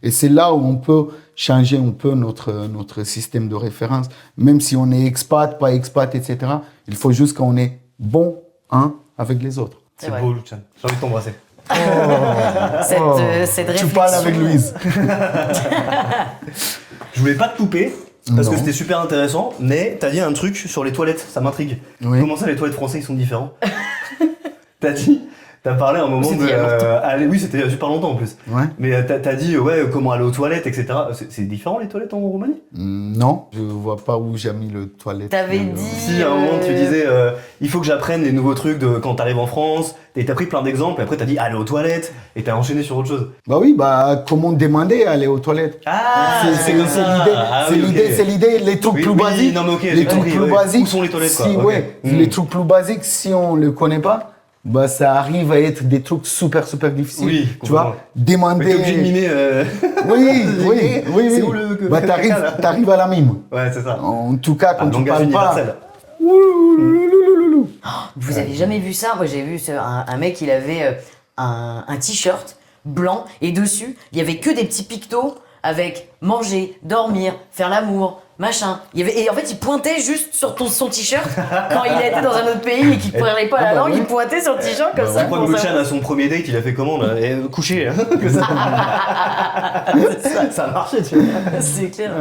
Et c'est là où on peut changer un peu notre système de référence. Même si on est expat, pas expat, etc. Il faut juste qu'on est bon avec les autres. C'est beau, Luchan. J'ai envie de t'embrasser. Cette réflexion. Tu parles avec Louise. Je voulais pas te couper, parce Non. que c'était super intéressant, mais t'as dit un truc sur les toilettes, ça m'intrigue. Oui. Comment ça, les toilettes français, ils sont différents? T'as parlé à un moment C'était il y a longtemps. oui, c'était il y a super longtemps en plus. Ouais. Mais t'as dit, ouais, comment aller aux toilettes, etc. C'est différent les toilettes en Roumanie? Non, je vois pas où j'ai mis le toilette. T'avais dit. Si, à un moment, tu disais, il faut que j'apprenne les nouveaux trucs de quand t'arrives en France, et t'as pris plein d'exemples, et après t'as dit, aller aux toilettes, et t'as enchaîné sur autre chose. Bah oui, comment demander à aller aux toilettes? Ah, C'est l'idée. C'est l'idée, les trucs plus basiques. Non, mais ok, Les j'ai trucs compris. plus Ouais. basiques. Où sont les toilettes, quoi? Si, Ok. ouais, les trucs plus basiques, si on le connaît pas, bah ça arrive à être des trucs super difficiles. Oui, tu vois, Mais demander. t'es obligé de miner. Oui. C'est où le. Bah t'arrives à la mime. Ouais, c'est ça. En tout cas, quand tu Langage parles pas. universel. Vous avez jamais vu ça? Moi, j'ai vu un mec, il avait un t-shirt blanc et dessus, il y avait que des petits pictos avec manger, dormir, faire l'amour, machin. Et en fait, il pointait juste sur son t-shirt quand il était dans un autre pays et qu'il ne parlait pas la langue, il pointait sur le t-shirt comme ça. Je crois que Luchan, à son premier date, il a fait comment là? Couché. Hein, que ça a marché, tu vois. C'est clair.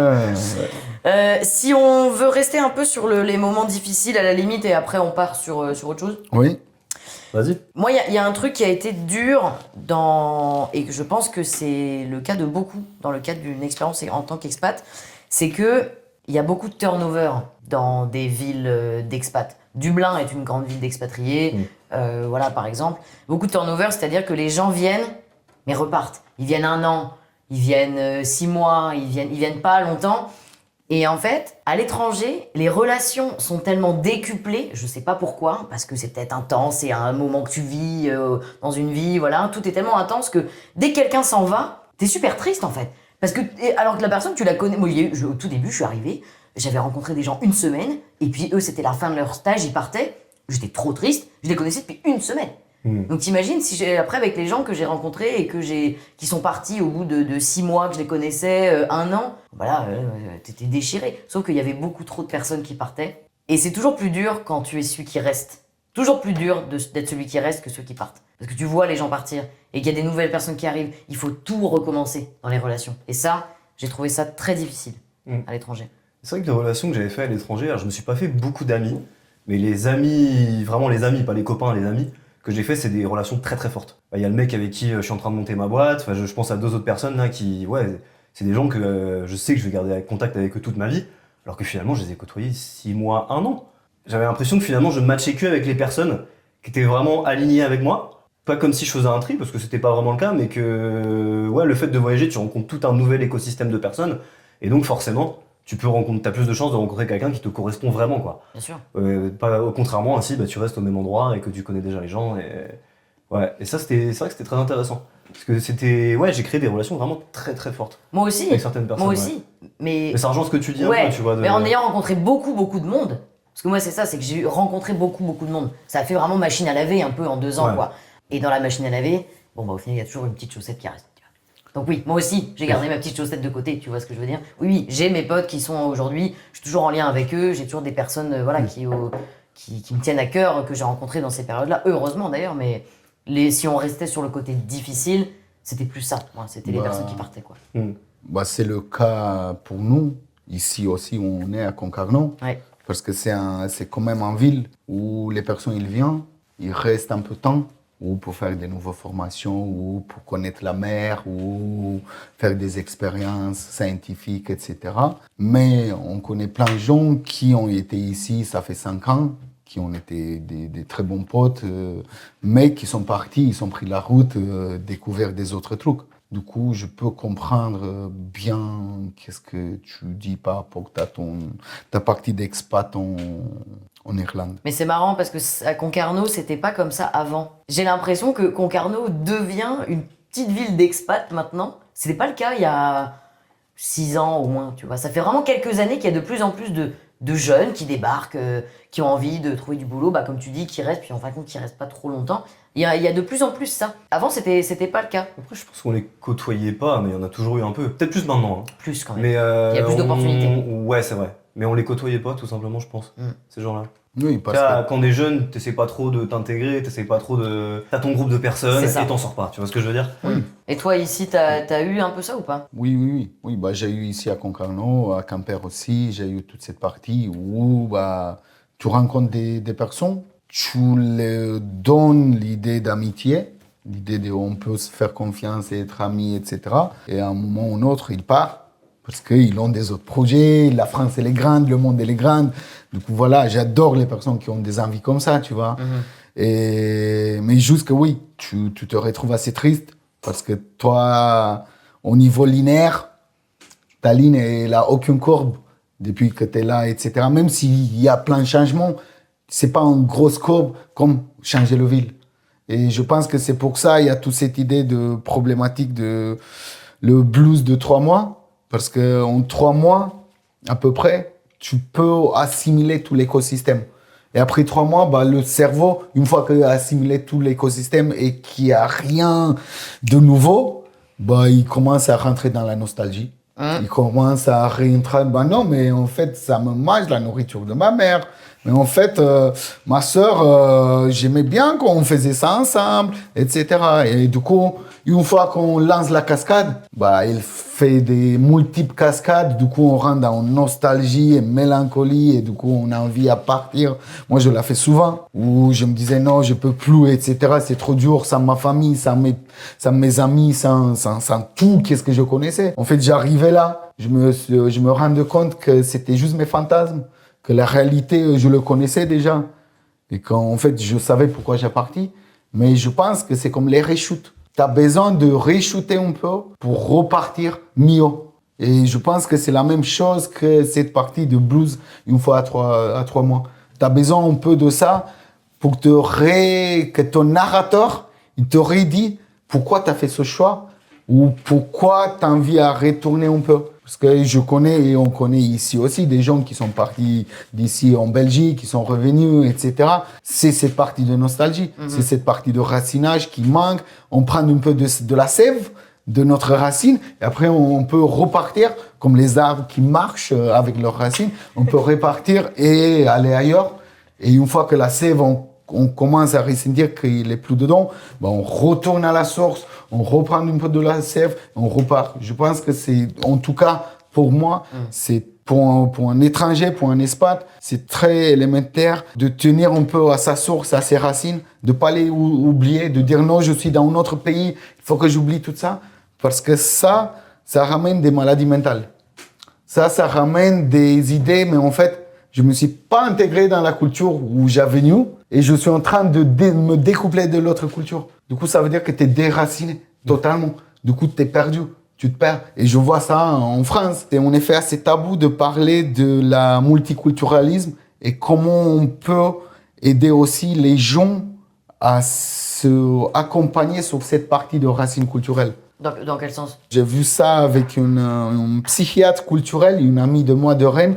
Si on veut rester un peu sur les moments difficiles à la limite et après on part sur autre chose. Oui. Vas-y. Moi, il y a un truc qui a été dur et que je pense que c'est le cas de beaucoup dans le cadre d'une expérience en tant qu'expat, c'est que il y a beaucoup de turnover dans des villes d'expat. Dublin est une grande ville d'expatriés, voilà par exemple. Beaucoup de turnover, c'est-à-dire que les gens viennent mais repartent. Ils viennent 1 an, ils viennent 6 mois, ils viennent pas longtemps. Et en fait, à l'étranger, les relations sont tellement décuplées, je sais pas pourquoi, parce que c'est peut-être intense, c'est un moment que tu vis dans une vie, voilà, tout est tellement intense que dès que quelqu'un s'en va, t'es super triste en fait. Parce que, alors que la personne, tu la connais, moi au tout début, je suis arrivé, j'avais rencontré des gens 1 semaine, et puis eux, c'était la fin de leur stage, ils partaient, j'étais trop triste, je les connaissais depuis 1 semaine. Donc t'imagines si après avec les gens que j'ai rencontrés et qui sont partis au bout de 6 mois que je les connaissais, 1 an, voilà, t'étais déchiré. Sauf qu'il y avait beaucoup trop de personnes qui partaient. Et c'est toujours plus dur quand tu es celui qui reste. Toujours plus dur d'être celui qui reste que ceux qui partent. Parce que tu vois les gens partir et qu'il y a des nouvelles personnes qui arrivent. Il faut tout recommencer dans les relations. Et ça, j'ai trouvé ça très difficile à l'étranger. C'est vrai que les relations que j'avais fait à l'étranger, alors je me suis pas fait beaucoup d'amis, mais les amis, vraiment les amis, pas les copains, les amis que j'ai fait, c'est des relations très fortes. Il y a le mec avec qui je suis en train de monter ma boîte, je pense à 2 autres personnes là qui, ouais, c'est des gens que je sais que je vais garder contact avec eux toute ma vie, alors que finalement je les ai côtoyés 6 mois, 1 an. J'avais l'impression que finalement je ne matchais que avec les personnes qui étaient vraiment alignées avec moi. Pas comme si je faisais un tri, parce que c'était pas vraiment le cas, mais que ouais, le fait de voyager, tu rencontres tout un nouvel écosystème de personnes, et donc forcément, t'as plus de chances de rencontrer quelqu'un qui te correspond vraiment, quoi. Bien sûr. Contrairement à si tu restes au même endroit et que tu connais déjà les gens, et ça c'est vrai que c'était très intéressant. Parce que j'ai créé des relations vraiment très fortes. Moi aussi. Avec certaines personnes. Moi aussi. Mais ça rejoint ce que tu dis un ouais, peu, tu vois. mais en ayant rencontré beaucoup de monde, parce que moi c'est ça, c'est que j'ai rencontré beaucoup de monde. Ça a fait vraiment machine à laver un peu en 2 ans, quoi. Et dans la machine à laver, au final il y a toujours une petite chaussette qui reste. Donc oui, moi aussi, j'ai gardé ma petite chaussette de côté, tu vois ce que je veux dire? Oui, j'ai mes potes qui sont aujourd'hui, je suis toujours en lien avec eux, j'ai toujours des personnes qui me tiennent à cœur, que j'ai rencontrées dans ces périodes-là, heureusement d'ailleurs, mais Si on restait sur le côté difficile, c'était plus ça. Ouais, c'était les personnes qui partaient, quoi. Bah, c'est le cas pour nous. Ici aussi, on est à Concarneau. Ouais. Parce que c'est quand même une ville où les personnes ils viennent, ils restent un peu de temps, ou pour faire des nouvelles formations, ou pour connaître la mer, ou faire des expériences scientifiques, etc. Mais on connaît plein de gens qui ont été ici, ça fait 5 ans, qui ont été des très bons potes, mais qui sont partis, ils ont pris la route, découvert des autres trucs. Du coup, je peux comprendre bien qu'est-ce que tu dis par rapport à ta partie d'expat en Irlande. Mais c'est marrant parce que à Concarneau, c'était pas comme ça avant. J'ai l'impression que Concarneau devient une petite ville d'expat maintenant. C'était pas le cas il y a 6 ans au moins, tu vois. Ça fait vraiment quelques années qu'il y a de plus en plus de jeunes qui débarquent, qui ont envie de trouver du boulot, comme tu dis, qui restent, puis en fin de compte, qui restent pas trop longtemps. Il y a de plus en plus ça. Avant, c'était pas le cas. Après, je pense qu'on les côtoyait pas, mais il y en a toujours eu un peu. Peut-être plus maintenant. Hein. Plus quand même. Mais il y a plus d'opportunités. Ouais, c'est vrai. Mais on les côtoyait pas, tout simplement, je pense, ces gens-là. Oui, parce que... Quand t'es jeune, t'essaies pas trop de t'intégrer, t'essaies pas trop de... T'as ton groupe de personnes et t'en sors pas, tu vois ce que je veux dire? Oui. Et toi, ici, t'as eu un peu ça ou pas? Oui. Bah, j'ai eu ici à Concarneau, à Quimper aussi, j'ai eu toute cette partie où bah, tu rencontres des personnes, tu leur donnes l'idée d'amitié, l'idée on peut se faire confiance et être amis, etc. Et à un moment ou un autre, ils partent parce qu'ils ont des autres projets, la France elle est grande, le monde elle est grande. Du coup, voilà, j'adore les personnes qui ont des envies comme ça, tu vois. Mais juste que oui, tu te retrouves assez triste parce que toi, au niveau linéaire, ta ligne, elle n'a aucune courbe depuis que tu es là, etc. Même s'il y a plein de changements, c'est pas une grosse courbe comme changer le ville. Et je pense que c'est pour ça il y a toute cette idée de problématique de le blues de 3 mois. Parce qu'en 3 mois, à peu près, tu peux assimiler tout l'écosystème. Et après 3 mois, bah, le cerveau, une fois qu'il a assimilé tout l'écosystème et qu'il n'y a rien de nouveau, bah, il commence à rentrer dans la nostalgie. Il commence à rentrer, bah non, mais en fait, ça me mange la nourriture de ma mère. Mais en fait, ma sœur, j'aimais bien quand on faisait ça ensemble, etc. Et du coup, une fois qu'on lance la cascade, bah, il fait des multiples cascades. Du coup, on rentre dans nostalgie et mélancolie. Et du coup, on a envie à partir. Moi, je l'ai fait souvent. Où je me disais, non, je peux plus, etc. C'est trop dur sans ma famille, sans mes amis, sans tout. Qu'est-ce que je connaissais? En fait, j'arrivais là. Je me rendais compte que c'était juste mes fantasmes. Que la réalité, je le connaissais déjà. Et qu'en fait, je savais pourquoi j'ai parti. Mais je pense que c'est comme les reshoots. Tu as besoin de re-shooter un peu pour repartir mieux. Et je pense que c'est la même chose que cette partie de blues une fois à 3 mois. Tu as besoin un peu de ça pour que ton narrateur il te redit pourquoi tu as fait ce choix ou pourquoi tu as envie à retourner un peu. Parce que je connais et on connaît ici aussi des gens qui sont partis d'ici en Belgique, qui sont revenus, etc. C'est cette partie de nostalgie, c'est cette partie de racinage qui manque. On prend un peu de la sève de notre racine et après on peut repartir comme les arbres qui marchent avec leurs racines. On peut repartir et aller ailleurs. Et une fois que la sève, on commence à ressentir qu'il n'est plus dedans, ben on retourne à la source, on reprend un peu de la sève, on repart. Je pense que c'est, en tout cas, pour moi, c'est pour un étranger, pour un expat, c'est très élémentaire de tenir un peu à sa source, à ses racines, de ne pas les oublier, de dire non, je suis dans un autre pays, il faut que j'oublie tout ça. Parce que ça ramène des maladies mentales. Ça ramène des idées, mais en fait, je ne me suis pas intégré dans la culture où j'avais venu et je suis en train de me découpler de l'autre culture. Du coup, ça veut dire que tu es déraciné totalement. Du coup, tu es perdu. Tu te perds. Et je vois ça en France. C'est en effet assez tabou de parler de la multiculturalisme et comment on peut aider aussi les gens à se accompagner sur cette partie de racines culturelles. Dans quel sens? J'ai vu ça avec une psychiatre culturelle, une amie de moi de Rennes.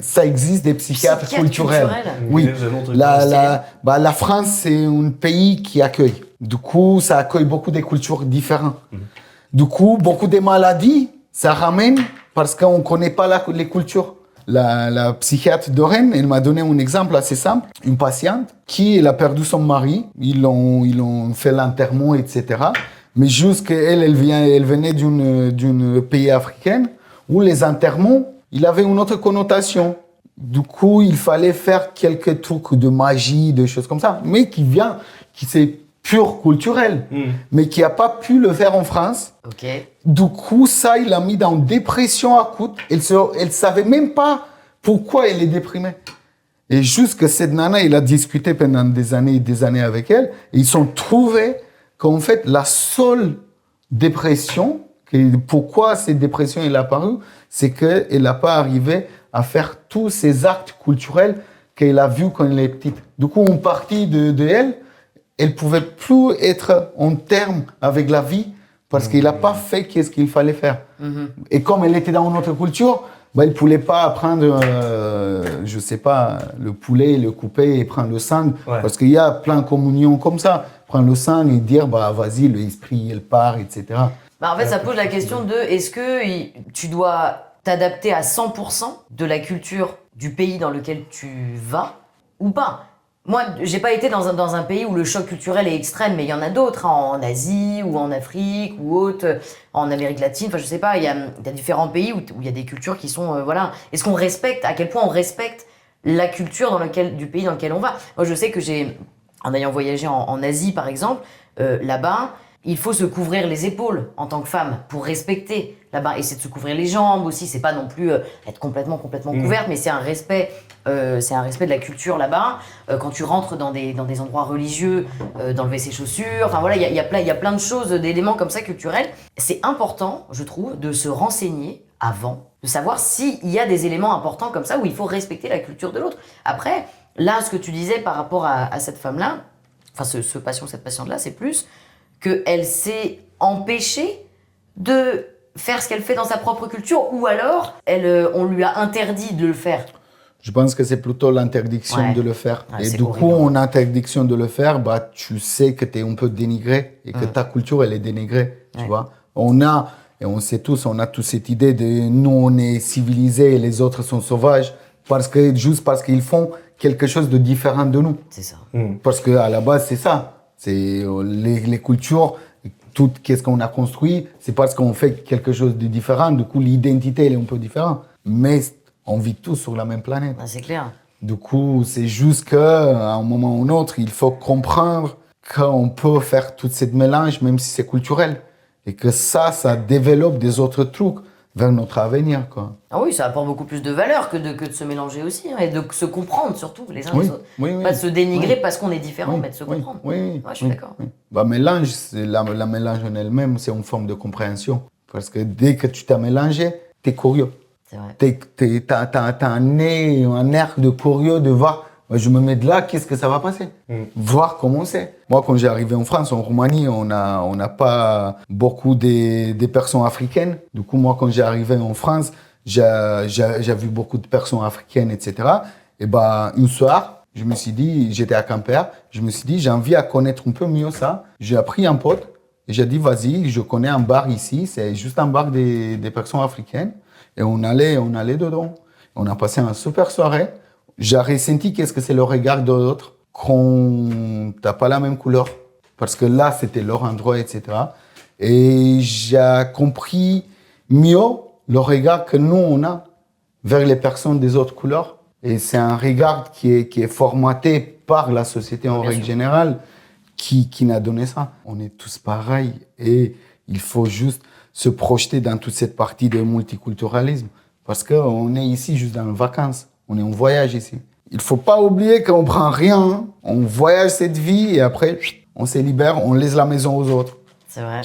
Ça existe des psychiatres culturels. Oui. La France, c'est un pays qui accueille. Du coup, ça accueille beaucoup de cultures différentes. Du coup, beaucoup de maladies, ça ramène parce qu'on ne connaît pas les cultures. La psychiatre de Rennes, elle m'a donné un exemple assez simple. Une patiente qui elle a perdu son mari. Ils ont fait l'enterrement, etc. Mais jusqu'elle, elle venait d'une pays africaine où les enterrements, il avait une autre connotation. Du coup, il fallait faire quelques trucs de magie, des choses comme ça, mais qui c'est pur culturel, mais qui n'a pas pu le faire en France. Ok. Du coup, ça, il l'a mis dans une dépression acute. Elle savait même pas pourquoi elle est déprimée. Et juste que cette nana, il a discuté pendant des années avec elle, et ils ont trouvé qu'en fait, la seule dépression, pourquoi cette dépression est apparue, c'est qu'elle n'a pas arrivé à faire tous ces actes culturels qu'elle a vus quand elle est petite. Du coup, une partie de elle, elle pouvait plus être en terme avec la vie parce qu'elle n'a pas fait ce qu'il fallait faire. Et comme elle était dans une autre culture, elle ne pouvait pas prendre, je sais pas, le poulet, le couper et prendre le sang. Ouais. Parce qu'il y a plein de communions comme ça. Prendre le sang et dire, vas-y, l'esprit, il part, etc. En fait, ça pose la question de est-ce que tu dois t'adapter à 100% de la culture du pays dans lequel tu vas ou pas? Moi, j'ai pas été dans un pays où le choc culturel est extrême, mais il y en a d'autres, hein, en Asie ou en Afrique ou autre, en Amérique latine. Enfin, je sais pas, il y a différents pays où il y a des cultures qui sont, voilà. Est-ce qu'on respecte, à quel point on respecte la culture du pays dans lequel on va? Moi, je sais que en ayant voyagé en Asie, par exemple, là-bas, il faut se couvrir les épaules en tant que femme pour respecter là-bas. Et c'est de se couvrir les jambes aussi. C'est pas non plus être complètement couverte, mais c'est un respect. C'est un respect de la culture là-bas. Quand tu rentres dans des endroits religieux, d'enlever ses chaussures. Enfin voilà, il y a plein de choses, d'éléments comme ça culturels. C'est important, je trouve, de se renseigner avant, de savoir s'il y a des éléments importants comme ça où il faut respecter la culture de l'autre. Après, là, ce que tu disais par rapport à cette femme-là, enfin cette patiente-là, c'est plus qu'elle s'est empêchée de faire ce qu'elle fait dans sa propre culture, ou alors on lui a interdit de le faire. Je pense que c'est plutôt l'interdiction de le faire. Et du coup, en interdiction de le faire, tu sais que tu es un peu dénigré et que ta culture, elle est dénigrée. Tu vois, et on sait tous, on a tous cette idée de nous, on est civilisés et les autres sont sauvages juste parce qu'ils font quelque chose de différent de nous. C'est ça. Parce qu'à la base, c'est ça. C'est les cultures, tout ce qu'on a construit, c'est parce qu'on fait quelque chose de différent. Du coup, l'identité, elle est un peu différente. Mais on vit tous sur la même planète. C'est clair. Du coup, c'est juste qu'à un moment ou un autre, il faut comprendre qu'on peut faire tout ce mélange, même si c'est culturel. Et que ça développe des autres trucs vers notre avenir, quoi. Ah oui, ça apporte beaucoup plus de valeur que de se mélanger aussi, hein, et de se comprendre surtout les uns les autres. Pas de se dénigrer parce qu'on est différent, mais de se comprendre. Ouais, je suis d'accord. Mélange, la mélange en elle-même, c'est une forme de compréhension. Parce que dès que tu t'as mélangé, tu es curieux. C'est vrai. T'as un air de curieux de voir, je me mets de là, qu'est-ce que ça va passer? Voir comment c'est. Moi, quand j'ai arrivé en France, en Roumanie, on n'a pas beaucoup de personnes africaines. Du coup, moi, quand j'ai arrivé en France, j'ai vu beaucoup de personnes africaines, etc. Et un soir, je me suis dit, j'étais à Quimper, je me suis dit, j'ai envie de connaître un peu mieux ça. J'ai appris un pote et j'ai dit, vas-y, je connais un bar ici, c'est juste un bar des personnes africaines. Et on allait dedans. On a passé une super soirée. J'ai ressenti qu'est-ce que c'est le regard de l'autre quand t'as pas la même couleur. Parce que là, c'était leur endroit, etc. Et j'ai compris mieux le regard que nous, on a vers les personnes des autres couleurs. Et c'est un regard qui est formaté par la société en règle générale qui n'a donné ça. On est tous pareils et il faut juste se projeter dans toute cette partie de multiculturalisme. Parce qu'on est ici juste dans les vacances. On est en voyage ici. Il ne faut pas oublier qu'on ne prend rien. Hein. On voyage cette vie et après, on se libère, on laisse la maison aux autres. C'est vrai.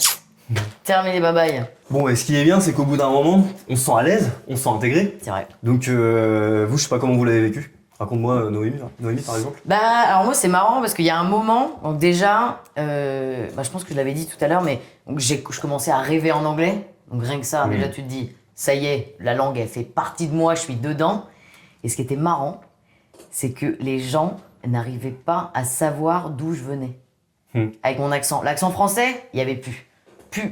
Terminé, bye bye. Bon, et ce qui est bien, c'est qu'au bout d'un moment, on se sent à l'aise, on se sent intégré. C'est vrai. Donc, vous, je sais pas comment vous l'avez vécu. Raconte-moi, Noémie, par exemple. Alors moi, c'est marrant parce qu'il y a un moment, donc déjà, je pense que je l'avais dit tout à l'heure, mais donc je commençais à rêver en anglais. Donc rien que ça, déjà tu te dis, ça y est, la langue, elle fait partie de moi, je suis dedans. Et ce qui était marrant, c'est que les gens n'arrivaient pas à savoir d'où je venais. Avec mon accent. L'accent français, il n'y avait plus.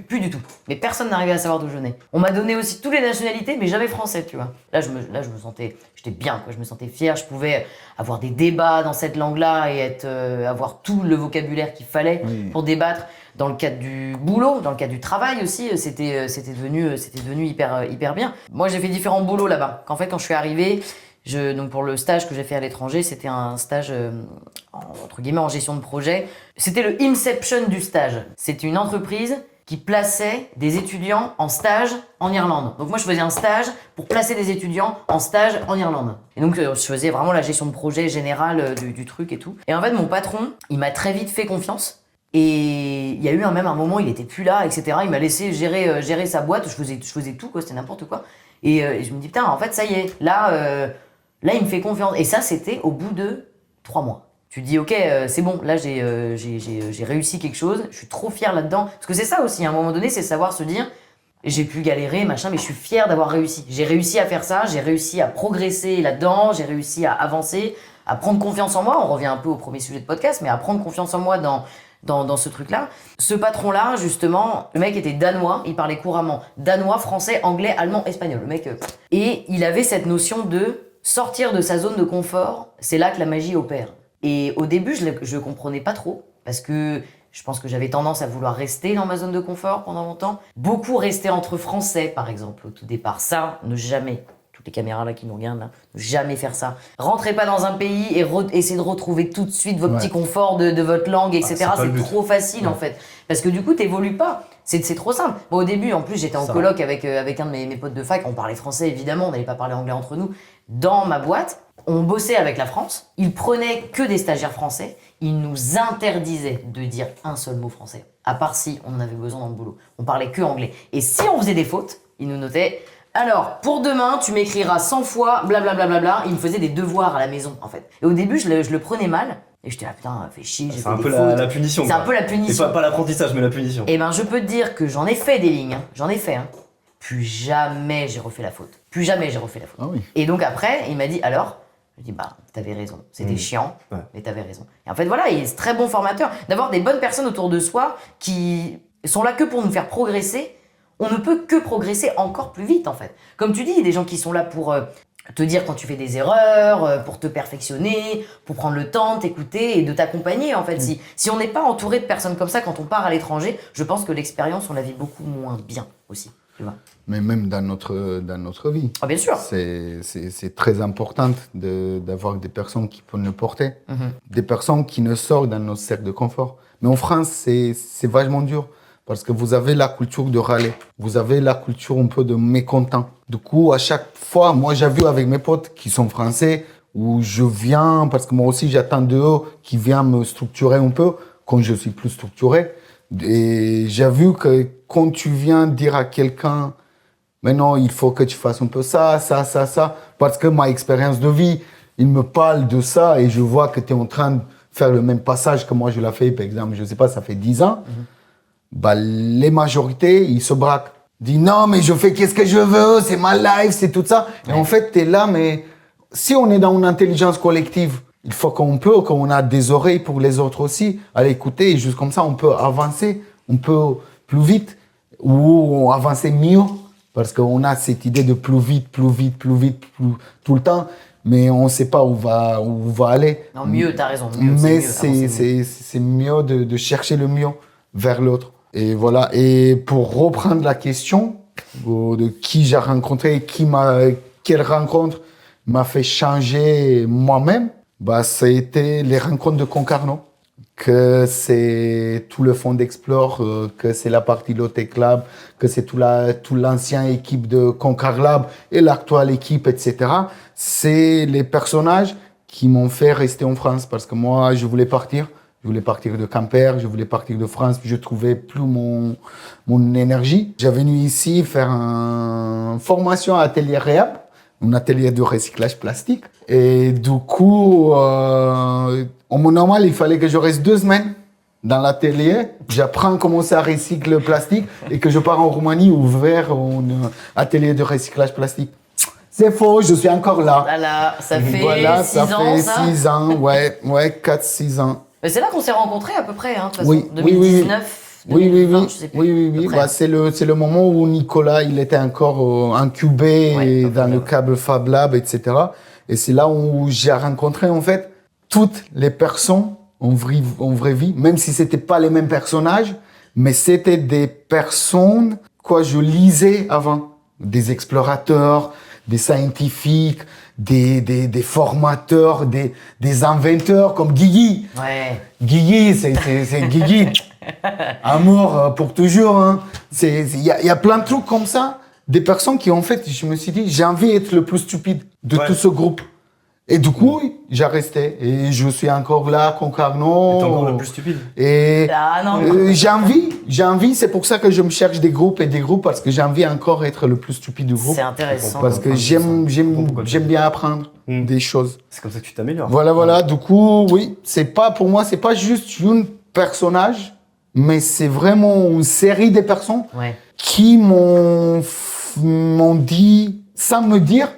plus du tout. Mais personne n'arrivait à savoir d'où je venais. On m'a donné aussi toutes les nationalités, mais jamais français, tu vois. Là, je me sentais, j'étais bien, quoi. Je me sentais fier. Je pouvais avoir des débats dans cette langue-là et avoir tout le vocabulaire qu'il fallait pour débattre. Dans le cadre du boulot, dans le cadre du travail aussi, c'était devenu hyper bien. Moi, j'ai fait différents boulots là-bas. En fait, quand je suis arrivé, donc pour le stage que j'ai fait à l'étranger, c'était un stage entre guillemets en gestion de projet. C'était le Inception du stage. C'était une entreprise qui plaçait des étudiants en stage en Irlande. Donc moi, je faisais un stage pour placer des étudiants en stage en Irlande. Et donc, je faisais vraiment la gestion de projet générale du truc et tout. Et en fait, mon patron, il m'a très vite fait confiance. Et il y a eu même un moment, il était plus là, etc. Il m'a laissé gérer sa boîte. Je faisais tout, quoi. C'était n'importe quoi. Et je me dis, putain, en fait, ça y est. Là, il me fait confiance. Et ça, c'était au bout de 3 mois. Tu te dis, ok, c'est bon. Là, j'ai réussi quelque chose. Je suis trop fier là-dedans. Parce que c'est ça aussi, à un moment donné, c'est savoir se dire, j'ai pu galérer, machin, mais je suis fier d'avoir réussi. J'ai réussi à faire ça. J'ai réussi à progresser là-dedans. J'ai réussi à avancer, à prendre confiance en moi. On revient un peu au premier sujet de podcast, mais à prendre confiance en moi dans ce truc-là. Ce patron-là, justement, le mec était danois, il parlait couramment danois, français, anglais, allemand, espagnol. Le mec, et il avait cette notion de sortir de sa zone de confort, c'est là que la magie opère. Et au début, je comprenais pas trop, parce que je pense que j'avais tendance à vouloir rester dans ma zone de confort pendant longtemps. Beaucoup rester entre Français, par exemple, au tout départ. Ça, ne jamais... Toutes les caméras là qui nous regardent, là, ne jamais faire ça. Rentrez pas dans un pays et essayez de retrouver tout de suite vos petits conforts de votre langue, etc. C'est trop facile en fait. Parce que du coup, t'évolues pas. C'est trop simple. Bon, au début, en plus, j'étais en coloc avec un de mes potes de fac. On parlait français, évidemment. On n'allait pas parler anglais entre nous. Dans ma boîte, on bossait avec la France. Ils prenaient que des stagiaires français. Ils nous interdisaient de dire un seul mot français. À part si on en avait besoin dans le boulot. On parlait que anglais. Et si on faisait des fautes, ils nous notaient... Alors, pour demain, tu m'écriras 100 fois, blablabla. Il me faisait des devoirs à la maison, en fait. Et au début, je le prenais mal. Et j'étais là, putain, fais chier, j'ai fait des fautes. C'est un peu la punition. C'est un peu la punition. C'est pas l'apprentissage, mais la punition. Et ben, je peux te dire que j'en ai fait des lignes. J'en ai fait. Plus jamais j'ai refait la faute. Plus jamais j'ai refait la faute. Ah oui. Et donc après, il m'a dit, alors? Je dis, bah, t'avais raison. C'était chiant, mais t'avais raison. Et en fait, voilà, il est très bon formateur. D'avoir des bonnes personnes autour de soi qui sont là que pour nous faire progresser. On ne peut que progresser encore plus vite, en fait. Comme tu dis, il y a des gens qui sont là pour te dire quand tu fais des erreurs, pour te perfectionner, pour prendre le temps de t'écouter et de t'accompagner, en fait. Si on n'est pas entouré de personnes comme ça quand on part à l'étranger, je pense que l'expérience, on la vit beaucoup moins bien aussi, tu vois. Mais même dans notre vie. Ah, bien sûr. C'est très important d'avoir des personnes qui peuvent nous porter, des personnes qui ne sortent dans notre cercle de confort. Mais en France, c'est vachement dur. Parce que vous avez la culture de râler. Vous avez la culture un peu de mécontent. Du coup, à chaque fois, moi, j'ai vu avec mes potes qui sont français, où je viens, parce que moi aussi, j'attends d'eux qui viennent me structurer un peu quand je suis plus structuré. Et j'ai vu que quand tu viens dire à quelqu'un, mais non, il faut que tu fasses un peu ça, parce que ma expérience de vie, il me parle de ça et je vois que tu es en train de faire le même passage que moi, je l'ai fait, par exemple, je sais pas, ça fait 10 ans. Bah, les majorités, ils se braquent. Ils disent non, mais je fais qu'est-ce que je veux, c'est ma life, c'est tout ça. Et en fait, tu es là, mais si on est dans une intelligence collective, il faut qu'on a des oreilles pour les autres aussi, à l'écouter. Et juste comme ça, on peut avancer, on peut plus vite ou avancer mieux. Parce qu'on a cette idée de plus vite, tout le temps. Mais on ne sait pas où va aller. Non, mieux, t'as raison. Mais c'est mieux de chercher le mieux vers l'autre. Et voilà. Et pour reprendre la question de qui j'ai rencontré, quelle rencontre m'a fait changer moi-même, bah, ça a été les rencontres de Concarneau. Que c'est tout le fond d'Explore, que c'est la partie Lotec Lab, que c'est tout l'ancien équipe de Concar Lab et l'actuelle équipe, etc. C'est les personnages qui m'ont fait rester en France parce que moi, je voulais partir. Je voulais partir de Quimper, je voulais partir de France, puis je trouvais plus mon énergie. J'ai venu ici faire une formation à Atelier Réhab, un atelier de recyclage plastique. Et du coup, au normal, il fallait que je reste 2 semaines dans l'atelier. J'apprends comment ça recycle le plastique et que je pars en Roumanie ouvrir un atelier de recyclage plastique. C'est faux, je suis encore là. Voilà, ça fait 6 ans, ça fait 6 ans, ouais, 4-6 ans. Mais c'est là qu'on s'est rencontrés à peu près, hein, de toute façon. Oui, 2019, Oui, 2020, je sais plus, à peu près. Bah, c'est le moment où Nicolas, il était encore incubé Ouais, dans le câble Fab Lab, etc. Et c'est là où j'ai rencontré, en fait, toutes les personnes en vraie vie, même si c'était pas les mêmes personnages, mais c'était des personnes que je lisais avant. Des explorateurs, des scientifiques, des formateurs, des inventeurs comme Guigui. Ouais. Guigui, c'est Guigui. Amour pour toujours. Hein. Il y a plein de trucs comme ça. Des personnes qui, en fait, je me suis dit, j'ai envie d'être le plus stupide de tout ce groupe. Et du coup, j'ai resté. Et je suis encore là, Concarneau. T'es encore le plus stupide. Et Ah non. j'ai envie. C'est pour ça que je me cherche des groupes, parce que j'ai envie encore d'être le plus stupide du groupe. C'est intéressant. Parce que j'aime bien apprendre des choses. C'est comme ça que tu t'améliores. Voilà. Du coup, oui, pour moi, c'est pas juste un personnage, mais c'est vraiment une série de personnes qui m'ont dit, sans me dire,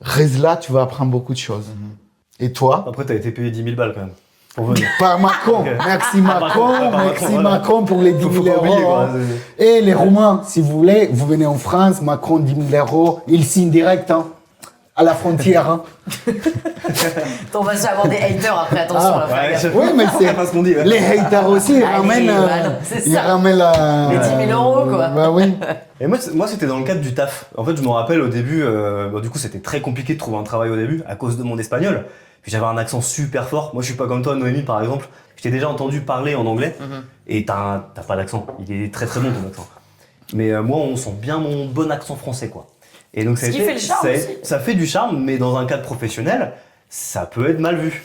reste là, tu vas apprendre beaucoup de choses. Et toi? Après, t'as été payé 10 000 balles quand même. Pour venir. Par Macron. Ok. Merci Macron. Merci voilà. Macron pour les 10 000 Faut pas oublier, euros. quoi. Et les Roumains, si vous voulez, vous venez en France, Macron 10 000 euros, il signe direct, hein, à la frontière. Hein. On va se avoir des haters après, attention. là, faire gaffe. Oui, mais c'est pas ce qu'on dit. les haters aussi, ils ramènent, c'est ils ça. ramènent Les 10 000 euros, quoi. Bah oui. Et moi, c'était dans le cadre du taf. En fait, je me rappelle au début, du coup, c'était très compliqué de trouver un travail au début à cause de mon espagnol. Puis j'avais un accent super fort. Moi, je suis pas comme toi, Noémie, par exemple. Je t'ai déjà entendu parler en anglais et t'as pas d'accent. Il est très très bon ton accent. Mais moi, on sent bien mon bon accent français, quoi. Et donc, Ce qui fait le charme aussi. ça fait du charme, mais dans un cadre professionnel, ça peut être mal vu.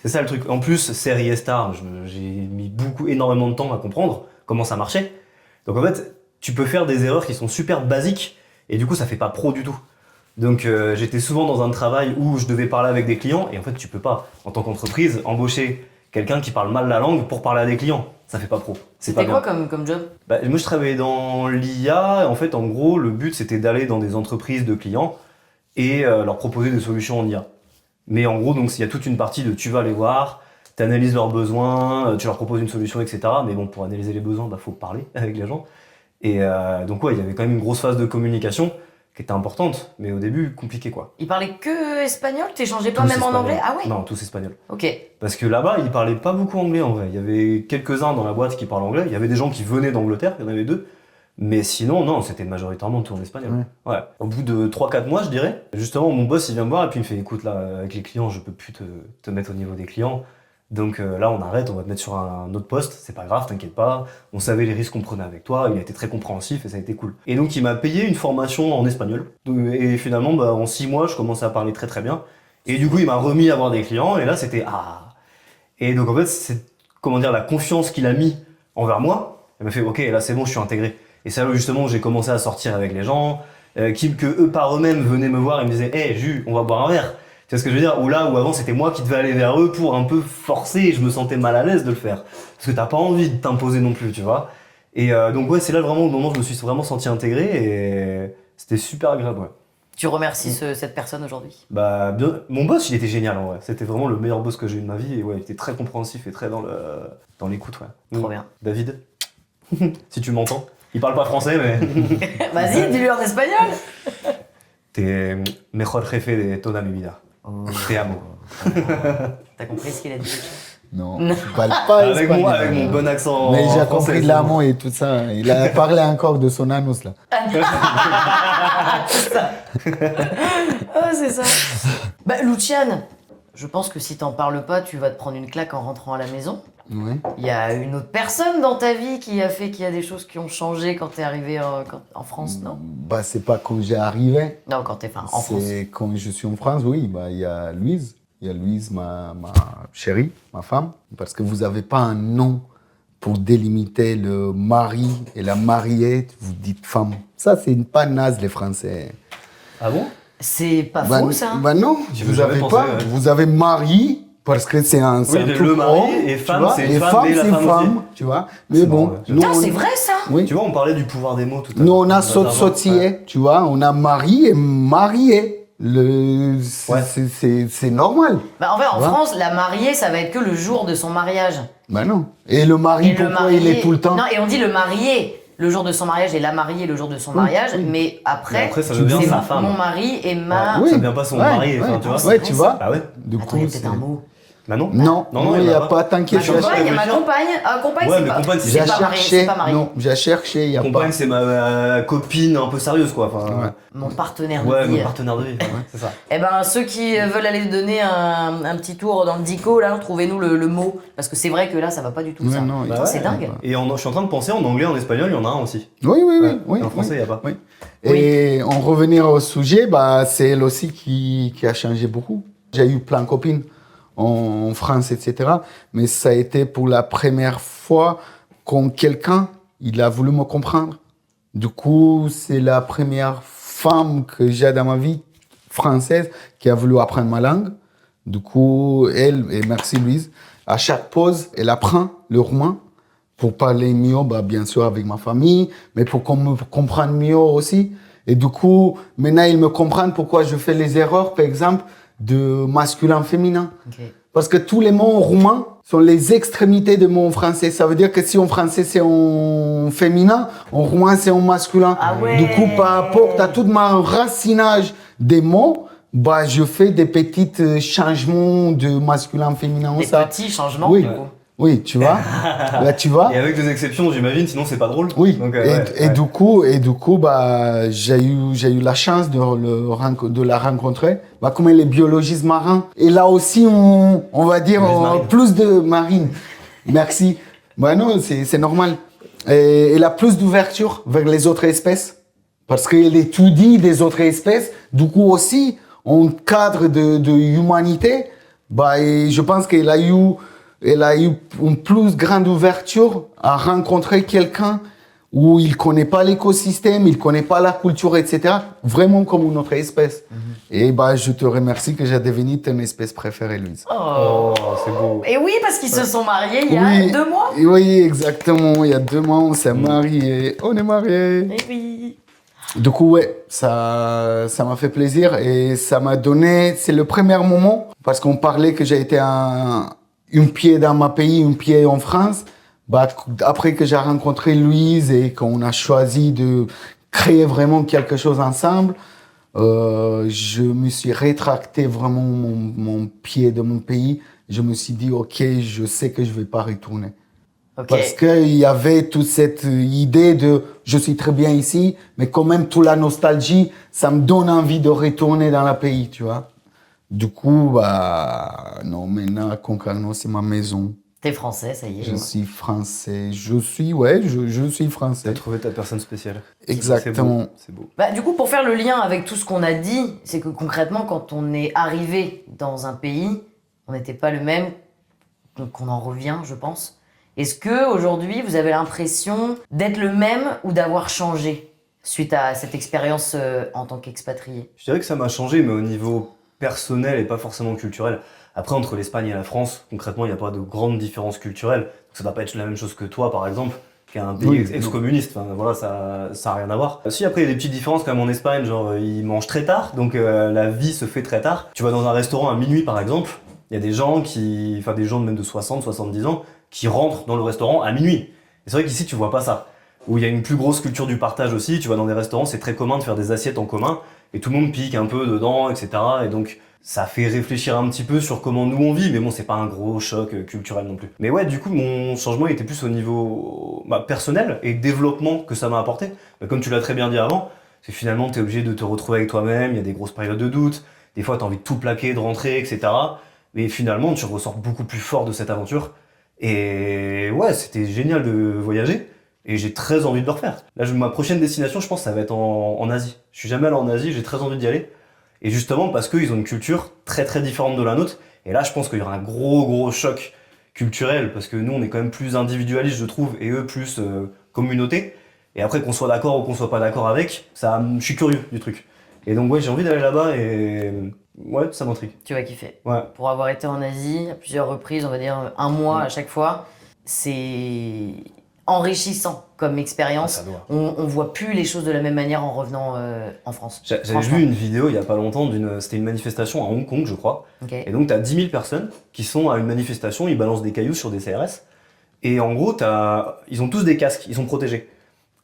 C'est ça le truc. En plus, série et star, j'ai mis énormément de temps à comprendre comment ça marchait. Donc en fait, tu peux faire des erreurs qui sont super basiques et du coup, ça fait pas pro du tout. Donc j'étais souvent dans un travail où je devais parler avec des clients et en fait, tu peux pas, en tant qu'entreprise, embaucher quelqu'un qui parle mal la langue pour parler à des clients. Ça fait pas pro. C'est pas C'était quoi bien. comme job? Moi, je travaillais dans l'IA. En fait, en gros, le but, c'était d'aller dans des entreprises de clients et leur proposer des solutions en IA. Mais en gros, donc, il y a toute une partie de tu vas les voir, tu analyses leurs besoins, tu leur proposes une solution, etc. Mais bon, pour analyser les besoins, faut parler avec les gens. Et donc, ouais, il y avait quand même une grosse phase de communication qui était importante, mais au début, compliqué, quoi. Ils parlaient que espagnol? T'échangeais pas Tous même en espagnols. anglais? Ah ouais? Non, tous espagnols. Ok. Parce que là-bas, ils parlaient pas beaucoup anglais en vrai. Il y avait quelques-uns dans la boîte qui parlent anglais. Il y avait des gens qui venaient d'Angleterre, il y en avait 2. Mais sinon, non, c'était majoritairement tout en espagnol. Ouais. Au bout de 3-4 mois, je dirais, justement, mon boss, il vient me voir et puis il me fait, écoute, là, avec les clients, je peux plus te mettre au niveau des clients. Donc là, on arrête, on va te mettre sur un autre poste. C'est pas grave, t'inquiète pas. On savait les risques qu'on prenait avec toi. Il a été très compréhensif et ça a été cool. Et donc, il m'a payé une formation en espagnol. Et finalement, en 6 mois, je commençais à parler très très bien. Et du coup, il m'a remis à avoir des clients. Et là, c'était Et donc, en fait, c'est, la confiance qu'il a mis envers moi. Il m'a fait, ok, là, c'est bon, je suis intégré. Et c'est là, justement, où j'ai commencé à sortir avec les gens, que eux, par eux-mêmes, venaient me voir et me disaient, hey, Jus, on va boire un verre. Tu vois ce que je veux dire? Ou avant, c'était moi qui devais aller vers eux pour un peu forcer et je me sentais mal à l'aise de le faire. Parce que t'as pas envie de t'imposer non plus, tu vois. Et donc, ouais, c'est là vraiment le moment où je me suis vraiment senti intégré et c'était super agréable, ouais. Tu remercies cette personne aujourd'hui? Mon boss, il était génial en vrai. C'était vraiment le meilleur boss que j'ai eu de ma vie et ouais, il était très compréhensif et très dans l'écoute, ouais. Trop bien. David, si tu m'entends. Il parle pas français, mais. Vas-y, dis-lui en espagnol. T'es mejor jefe de toda mi vida. Te amo. T'as compris ce qu'il a dit? Non, je parle pas espagnol. Avec mon bon accent. Mais j'ai français, compris de l'amour et tout ça. Il a parlé encore de son anus là. C'est ça. Luciane, je pense que si t'en parles pas, tu vas te prendre une claque en rentrant à la maison. Ouais. Il y a une autre personne dans ta vie qui a fait qu'il y a des choses qui ont changé quand t'es arrivé en France, non? C'est pas quand j'ai arrivé. Non, quand t'es en France. C'est quand je suis en France, oui. Il y a Louise. Il y a Louise, ma chérie, ma femme. Parce que vous n'avez pas un nom pour délimiter le mari et la mariée. Vous dites femme. Ça, c'est pas naze, les Français. Ah bon? C'est pas faux, ça? Non, vous avez pensé, pas. ouais. Vous avez mari, parce que c'est un truc le mari homme, et tu femme, vois, c'est une et femme et la c'est une femme femme, aussi. tu vois. Mais C'est bon, marrant, ouais. nous, Putain, c'est vrai, ça? oui. Tu vois, on parlait du pouvoir des mots tout à l'heure. Nous, on a Dans un sauté, tu vois. On a mari et marié. C'est normal. Bah, en fait, en Ouais. France, la mariée, ça va être que le jour de son mariage. Ben non. Et le mari, Et le pourquoi marié- il est tout le temps Non, et on dit le marié le jour de son mariage et la mariée le jour de son mariage, oui. mais après, Mais après, ça c'est devient sa mon- femme. mon mari et ma... Oui. Ça devient pas son mari, enfin, tu vois. c'est Ouais, vrai, tu ça. vois. Bah ouais. Du Attends, il y a coup, peut-être un mot. Bah non. Non, il n'y a pas. Ma T'inquiète, je vais compagne, il y a ma chercher. compagne. Ah, compagne, Ouais, c'est mais pas... compagne, c'est J'ai pas marié, cherché. c'est pas marié. Non, j'ai cherché, il n'y a Compagne, pas. c'est ma copine un peu sérieuse, quoi. Enfin, Ouais. Mon partenaire ouais, de vie. mon partenaire de vie. C'est ça. Eh ben, ceux qui veulent aller donner un petit tour dans le dico, là, trouvez-nous le mot. Parce que c'est vrai que là, ça va pas du tout, Ouais, ça. non, Putain, ouais. c'est dingue. Et je suis en train de penser en anglais, en espagnol, il y en a un aussi. Oui, oui, Ouais. oui. Et en français, il n'y a pas. Oui. Et en revenir au sujet, bah, c'est elle aussi qui a changé beaucoup. J'ai eu plein de copines en France, etc. Mais ça a été pour la première fois quand quelqu'un, il a voulu me comprendre. Du coup, c'est la première femme que j'ai dans ma vie française qui a voulu apprendre ma langue. Du coup, elle, et merci Louise, à chaque pause, elle apprend le roumain pour parler mieux, bah, bien sûr, avec ma famille, mais pour qu'on me comprenne mieux aussi. Et du coup, maintenant, ils me comprennent pourquoi je fais les erreurs, par exemple, de masculin-féminin. Ok. Parce que tous les mots en roumain sont les extrémités de mots en français. Ça veut dire que si en français c'est en féminin, en roumain c'est en masculin. Ah ouais. Du coup, par rapport à tout mon racinage des mots, bah, je fais des petits changements de masculin-féminin. Des ça. petits changements, Oui. du coup. Oui, tu vois. Là, tu vois. Et avec des exceptions, j'imagine, sinon c'est pas drôle. Oui, Donc, et du coup, bah, j'ai eu la chance de la rencontrer. Bah, comme elle est biologiste marin. Et là aussi, on va dire, Biologiste marine. plus de marine. Merci. Bah non, c'est normal. Et elle a plus d'ouverture vers les autres espèces. Parce qu'elle étudie des autres espèces. Du coup aussi, en cadre de humanité, bah, et je pense qu'elle a eu une plus grande ouverture à rencontrer quelqu'un où il connaît pas l'écosystème, il connaît pas la culture, etc. Vraiment comme une autre espèce. Et bah, je te remercie que j'ai devenu ton espèce préférée, Louise. Oh. Oh, c'est beau. Et oui, parce qu'ils se sont mariés il y a Oui. 2 mois. Oui, exactement. Il y a 2 mois, on s'est mariés. On est mariés. Et oui. Du coup, ouais, ça m'a fait plaisir et ça m'a donné, c'est le premier moment, parce qu'on parlait que j'ai été un pied dans ma pays, un pied en France. Bah, après que j'ai rencontré Louise et qu'on a choisi de créer vraiment quelque chose ensemble, je me suis rétracté vraiment mon pied de mon pays. Je me suis dit, OK, je sais que je vais pas retourner. Ok. Parce qu'il y avait toute cette idée de je suis très bien ici, mais quand même toute la nostalgie, ça me donne envie de retourner dans le pays, tu vois. Du coup, bah, non, maintenant, Concarneau, c'est ma maison. T'es français, ça y est. Je suis français. Je suis français. T'as trouvé ta personne spéciale. Exactement. C'est beau. Bah, du coup, pour faire le lien avec tout ce qu'on a dit, c'est que concrètement, quand on est arrivé dans un pays, on n'était pas le même, donc on en revient, je pense. Est-ce que aujourd'hui, vous avez l'impression d'être le même ou d'avoir changé suite à cette expérience en tant qu'expatrié? Je dirais que ça m'a changé, mais au niveau personnel et pas forcément culturel. Après, entre l'Espagne et la France, concrètement, il n'y a pas de grande différence culturelle. Donc, ça ne va pas être la même chose que toi, par exemple, qui est un pays Oui, ex-communiste. Enfin, voilà, ça a rien à voir. Si, après, il y a des petites différences quand même en Espagne, genre, ils mangent très tard, donc la vie se fait très tard. Tu vas dans un restaurant à minuit, par exemple, il y a des gens des gens même de 60, 70 ans, qui rentrent dans le restaurant à minuit. Et c'est vrai qu'ici, tu vois pas ça. Où il y a une plus grosse culture du partage aussi. Tu vas dans des restaurants, c'est très commun de faire des assiettes en commun, et tout le monde pique un peu dedans, etc. Et donc, ça fait réfléchir un petit peu sur comment nous on vit, mais bon, c'est pas un gros choc culturel non plus. Mais ouais, du coup, mon changement était plus au niveau personnel et développement que ça m'a apporté. Comme tu l'as très bien dit avant, c'est finalement, t'es obligé de te retrouver avec toi-même, il y a des grosses périodes de doute, des fois t'as envie de tout plaquer, de rentrer, etc. Mais finalement, tu ressors beaucoup plus fort de cette aventure. Et ouais, c'était génial de voyager. Et j'ai très envie de le refaire. Là, ma prochaine destination, je pense, ça va être en Asie. Je suis jamais allé en Asie, j'ai très envie d'y aller. Et justement, parce qu'ils ont une culture très très différente de la nôtre. Et là, je pense qu'il y aura un gros choc culturel. Parce que nous, on est quand même plus individualiste, je trouve, et eux, plus communauté. Et après, qu'on soit d'accord ou qu'on soit pas d'accord avec, je suis curieux du truc. Et donc, ouais, j'ai envie d'aller là-bas et ouais, ça m'intrigue. Tu vas kiffer. Ouais. Pour avoir été en Asie à plusieurs reprises, on va dire 1 mois à chaque fois, c'est enrichissant comme expérience. Ça doit. On voit plus les choses de la même manière en revenant en France. J'avais Franchement. vu une vidéo il y a pas longtemps, c'était une manifestation à Hong Kong, je crois. Ok. Et donc, tu as 10 000 personnes qui sont à une manifestation, ils balancent des cailloux sur des CRS. Et en gros, ils ont tous des casques, ils sont protégés.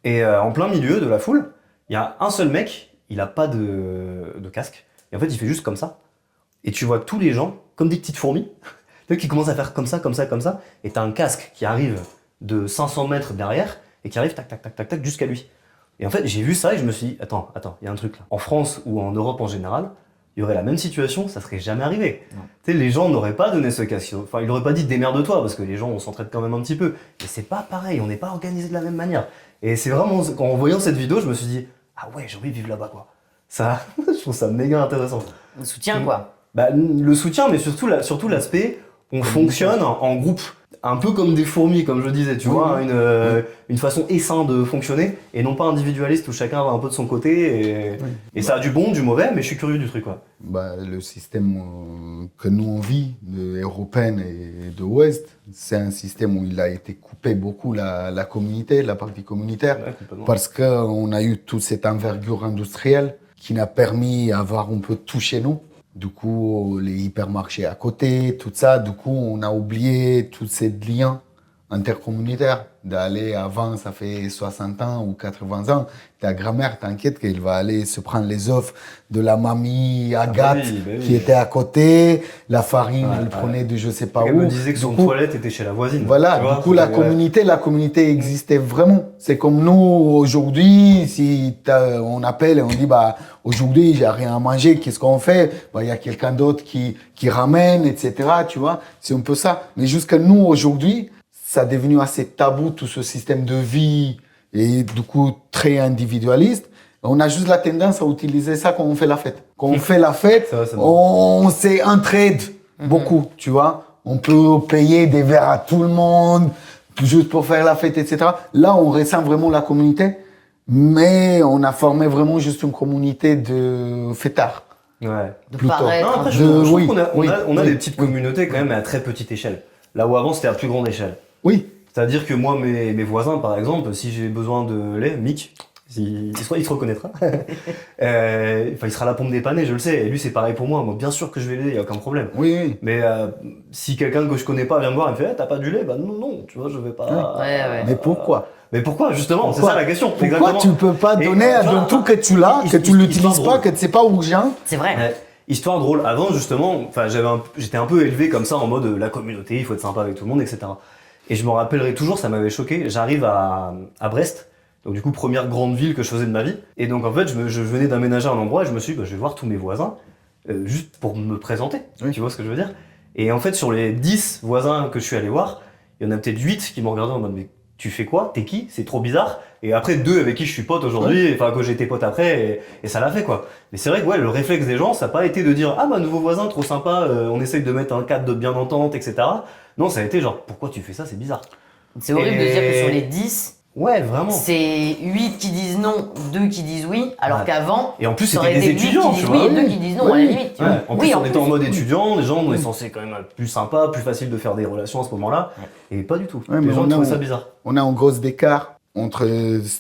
Et en plein milieu de la foule, il y a un seul mec, il a pas de casque. Et en fait, il fait juste comme ça. Et tu vois tous les gens, comme des petites fourmis, qui commencent à faire comme ça, comme ça, comme ça. Et tu as un casque qui arrive de 500 mètres derrière et qui arrive tac, tac, tac, tac, tac, jusqu'à lui. Et en fait, j'ai vu ça et je me suis dit, attends, il y a un truc là. En France ou en Europe en général, il y aurait la même situation, ça serait jamais arrivé. Tu sais, les gens n'auraient pas donné ce casque. Enfin, ils n'auraient pas dit démerde-toi, parce que les gens, on s'entraide quand même un petit peu. Mais c'est pas pareil, on n'est pas organisé de la même manière. Et c'est vraiment, en voyant cette vidéo, je me suis dit, ah ouais, j'ai envie de vivre là-bas, quoi. Ça, je trouve ça méga intéressant. Le soutien, quoi. Bah, le soutien, mais surtout l'aspect, on fonctionne en groupe. Un peu comme des fourmis, comme je disais, tu vois, une façon essaim de fonctionner, et non pas individualiste où chacun va un peu de son côté, et ça a du bon, du mauvais, mais je suis curieux du truc, quoi. Bah, le système que nous on vit, européen et de l'Ouest, c'est un système où il a été coupé beaucoup la communauté, la partie communautaire, Ouais, complètement. parce qu'on a eu toute cette envergure industrielle qui n'a permis d'avoir un peu tout chez nous. Du coup, les hypermarchés à côté, tout ça, du coup, on a oublié tous ces liens intercommunautaires. D'aller avant, ça fait 60 ans ou 80 ans, ta grand-mère t'inquiète qu'elle va aller se prendre les œufs de la mamie Agathe oui. qui était à côté, la farine, elle prenait de je sais pas Elle où. me disait que son toilette était chez la voisine. Voilà, tu vois, du coup, la communauté existait vraiment. C'est comme nous, aujourd'hui, si on appelle et on dit, bah, aujourd'hui, j'ai rien à manger, qu'est-ce qu'on fait? Bah, il y a quelqu'un d'autre qui ramène, etc., tu vois. C'est un peu ça. Mais jusqu'à nous, aujourd'hui, ça est devenu assez tabou, tout ce système de vie, et du coup, très individualiste. On a juste la tendance à utiliser ça quand on fait la fête. Quand on fait la fête, Ça, c'est on s'entraide beaucoup, tu vois. On peut payer des verres à tout le monde, juste pour faire la fête, etc. Là, on ressent vraiment la communauté, mais on a formé vraiment juste une communauté de fêtards. Ouais. De Plutôt. paraître. Non, après, un je peu- trouve oui, qu'on a, oui, on a oui, des petites oui. communautés quand même, mais à très petite échelle. Là où avant, c'était à plus grande échelle. Oui, C'est-à-dire que moi, mes voisins, par exemple, si j'ai besoin de lait, Mick, il se reconnaîtra. Il sera là pour me dépanner, je le sais. Et lui, c'est pareil pour moi. Moi, bien sûr que je vais l'aider, il n'y a aucun problème. oui. Mais si quelqu'un que je connais pas vient me voir et me fait t'as pas du lait? Bah non, tu vois, je vais pas. Ouais. Mais pourquoi? Mais pourquoi, justement? C'est Pourquoi ça la question. Pourquoi Exactement. tu peux pas Et, donner tu vois, d'un truc que tu l'as, que tu l'utilises histoire pas, drôle. que c'est pas urgent? C'est vrai. Ouais. Histoire drôle. Avant, justement, j'étais un peu élevé comme ça en mode la communauté, il faut être sympa avec tout le monde, etc. Et je me rappellerai toujours, ça m'avait choqué. J'arrive à Brest, donc du coup première grande ville que je faisais de ma vie. Et donc en fait, je venais d'aménager un endroit et je me suis dit, je vais voir tous mes voisins juste pour me présenter. Oui. Tu vois ce que je veux dire? Et en fait, sur les 10 voisins que je suis allé voir, il y en a peut-être 8 qui m'ont regardé en mode mais tu fais quoi? T'es qui? C'est trop bizarre. Et après 2 avec qui je suis pote aujourd'hui, enfin que j'ai été pote après, et ça l'a fait quoi. Mais c'est vrai que ouais, le réflexe des gens, ça n'a pas été de dire ah bah nouveau voisin, trop sympa, on essaye de mettre un cadre de bien entente, etc. Non, ça a été genre pourquoi tu fais ça, c'est bizarre. C'est horrible de dire que sur les 10, Ouais, vraiment. c'est 8 qui disent non, 2 qui disent oui, alors Ouais. qu'avant, Et en plus, ça c'était aurait des été 8 étudiants, qui tu disent vois. oui et 2 qui disent non, à la limite. tu Ouais, vois. en plus, on était en plus. mode étudiant, les gens, on est censé quand même être plus sympa, plus facile de faire des relations à ce moment-là. Et pas du tout. Ouais, Les mais gens on a- trouvaient ça bizarre. On a un gros écart entre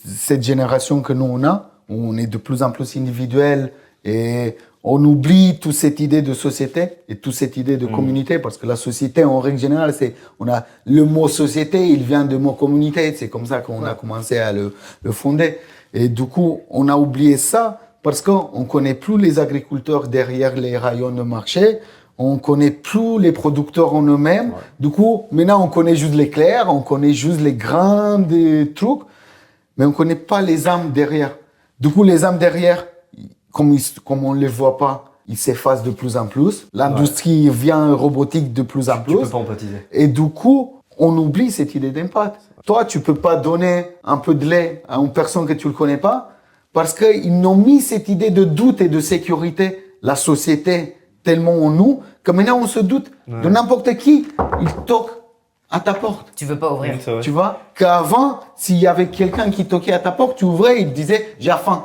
cette génération que nous on a, où on est de plus en plus individuel et on oublie toute cette idée de société et toute cette idée de communauté, parce que la société, en règle générale, on a le mot société, il vient du mot communauté, c'est comme ça qu'on a commencé à le fonder. Et du coup, on a oublié ça parce qu'on connaît plus les agriculteurs derrière les rayons de marché, on connaît plus les producteurs en eux-mêmes. Ouais. Du coup, maintenant, on connaît juste les clairs, on connaît juste les grains des trucs, mais on connaît pas les âmes derrière. Du coup, les âmes derrière, comme on les voit pas, ils s'effacent de plus en plus. L'industrie vient robotique de plus en Tu peux plus. pas empathiser. Et du coup, on oublie cette idée d'impact. Toi, tu peux pas donner un peu de lait à une personne que tu ne connais pas parce qu'ils n'ont mis cette idée de doute et de sécurité, la société, tellement en nous, que maintenant on se doute de n'importe qui. Il toque à ta porte. Tu veux pas ouvrir. Oui, c'est vrai. Tu vois, qu'avant, s'il y avait quelqu'un qui toquait à ta porte, tu ouvrais, il te disait « j'ai faim ».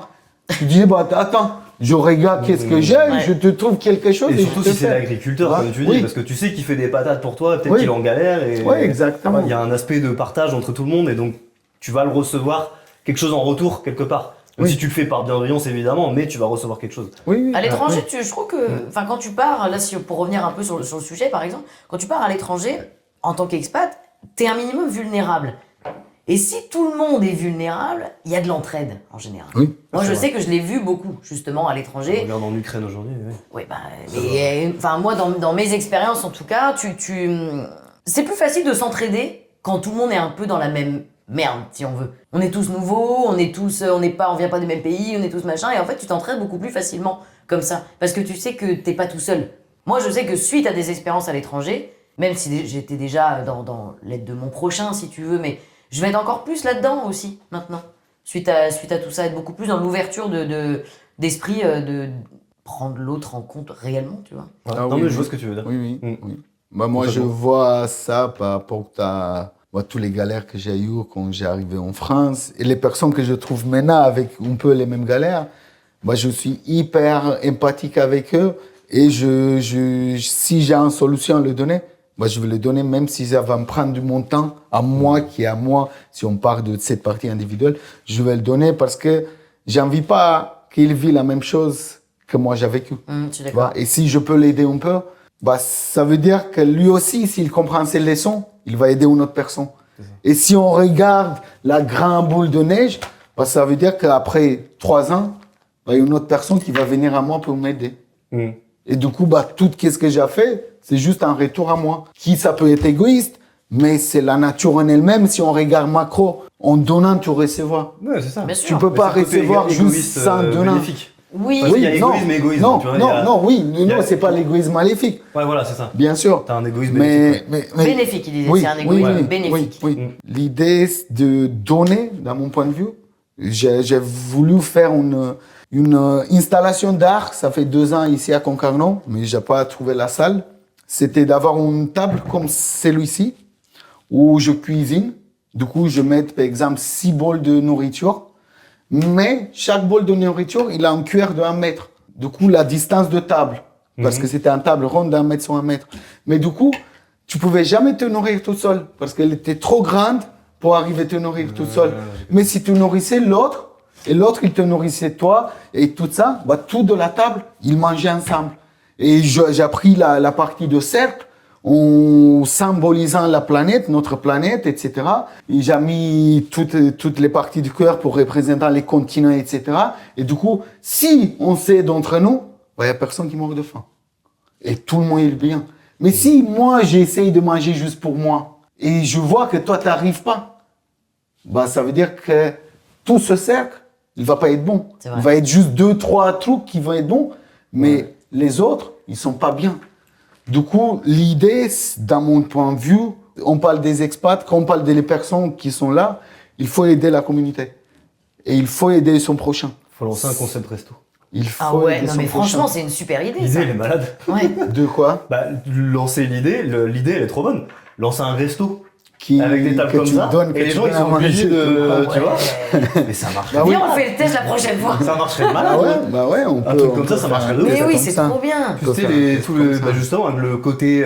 Tu disais « bah attends, je regarde qu'est-ce que j'ai, Ouais. je te trouve quelque chose Et et, surtout je te si c'est fais. l'agriculteur, Ouais, comme tu dis, oui. parce que tu sais qu'il fait des patates pour toi, peut-être Oui. qu'il est en galère. Et Ouais, exactement. il y a un aspect de partage entre tout le monde, et donc tu vas le recevoir quelque chose en retour, quelque part. Même Oui. si tu le fais par bienveillance, évidemment, mais tu vas recevoir quelque chose. Oui, oui. À l'étranger, Oui. je trouve que, enfin, quand tu pars, là, pour revenir un peu sur le sujet, par exemple, quand tu pars à l'étranger, en tant qu'expat, t'es un minimum vulnérable. Et si tout le monde est vulnérable, il y a de l'entraide, en général. Oui. Moi, C'est je vrai. sais que je l'ai vu beaucoup, justement, à l'étranger. Regarde en Ukraine aujourd'hui. Oui. Oui, bah, enfin, moi, dans mes expériences, en tout cas, c'est plus facile de s'entraider quand tout le monde est un peu dans la même merde, si on veut. On est tous nouveaux, on vient pas du même pays, on est tous machin, et en fait, tu t'entraides beaucoup plus facilement comme ça, parce que tu sais que t'es pas tout seul. Moi, je sais que suite à des expériences à l'étranger, même si j'étais déjà dans l'aide de mon prochain, si tu veux, mais je vais être encore plus là-dedans aussi, maintenant. Suite à tout ça, être beaucoup plus dans l'ouverture d'esprit, de prendre l'autre en compte réellement, tu vois. Ouais. Ah Non, oui, mais oui. je vois ce que tu veux dire. Oui, oui, Mm. oui. Bah, moi, je Totalement. vois ça par rapport à tous les galères que j'ai eues quand j'ai arrivé en France. Et les personnes que je trouve maintenant avec un peu les mêmes galères, bah, je suis hyper empathique avec eux. Et si j'ai une solution à leur donner, bah, je vais le donner même si ça va me prendre du mon temps, à moi, qui est à moi. Si on part de cette partie individuelle, je vais le donner parce que j'ai envie pas qu'il vit la même chose que moi j'ai vécu. Je suis Tu d'accord. vois, et si je peux l'aider un peu, bah, ça veut dire que lui aussi, s'il comprend ses leçons, il va aider une autre personne. Et si on regarde la grande boule de neige, bah, ça veut dire qu'après 3 ans, bah, il y a une autre personne qui va venir à moi pour m'aider. Mm. Et du coup, bah, tout ce que j'ai fait, c'est juste un retour à moi. Qui ça peut être égoïste, mais c'est la nature en elle-même. Si on regarde macro, en donnant, tu recevras. Ouais, c'est ça. Bien sûr. Tu peux Mais pas c'est le côté recevoir juste égoïste, sans donner. bénéfique. Oui, Parce qu'il y a égoïsme et égoïsme, non, tu vois, non, il y a- non, oui, il y a- non, c'est pas l'égoïsme maléfique, Ouais, voilà, c'est ça. bien sûr. T'as un égoïsme bénéfique. Mais bénéfique, il disait, oui, c'est un oui, égoïsme oui, bénéfique. oui, oui. Mm. L'idée de donner, dans mon point de vue, j'ai voulu faire une installation d'art, ça fait 2 ans ici à Concarneau, mais j'ai pas trouvé la salle. C'était d'avoir une table comme celui-ci, où je cuisine. Du coup, je mets, par exemple, 6 bols de nourriture. Mais chaque bol de nourriture, il a un cuillère de 1 mètre. Du coup, la distance de table. Parce que c'était une table ronde d'1 mètre sur 1 mètre. Mais du coup, tu pouvais jamais te nourrir tout seul. Parce qu'elle était trop grande pour arriver à te nourrir tout seul. Mais si tu nourrissais l'autre, et l'autre, il te nourrissait toi, et tout ça, bah, tout de la table, ils mangeaient ensemble. Et j'ai pris la partie de cercle, en symbolisant la planète, notre planète, etc. Et j'ai mis toutes les parties du cœur pour représenter les continents, etc. Et du coup, si on sait d'entre nous, il n'y a personne qui meurt de faim. Et tout le monde est bien. Mais si moi, j'essaye de manger juste pour moi, et je vois que toi, tu n'arrives pas, bah, ça veut dire que tout ce cercle, il va pas être bon. C'est vrai. Il va être juste 2, 3 trucs qui vont être bons, mais les autres, ils sont pas bien. Du coup, l'idée, dans mon point de vue, on parle des expats, quand on parle des personnes qui sont là, il faut aider la communauté. Et il faut aider son prochain. Faut lancer un concept resto. Il faut Ah ouais, aider non son mais franchement, prochain. c'est une super idée, L'idée, ça. elle est malade. Ouais. De quoi? Bah, lancer l'idée, l'idée, elle est trop bonne. Lancer un resto Qui, avec des tables que comme tu ça, donnes, que et les tu gens, ils donnes à sont obligés manger. de... Tu Ouais. vois. Mais ça marcherait. Bah oui. Viens, on fait le test la prochaine fois. Ça marcherait malade. Bah ouais, on peut. truc on comme ça, peut ça faire marcherait un de ouf. test Mais oui, comme c'est ça. trop bien. Tu peut sais, faire un test tout comme le, ça. bah justement, avec le côté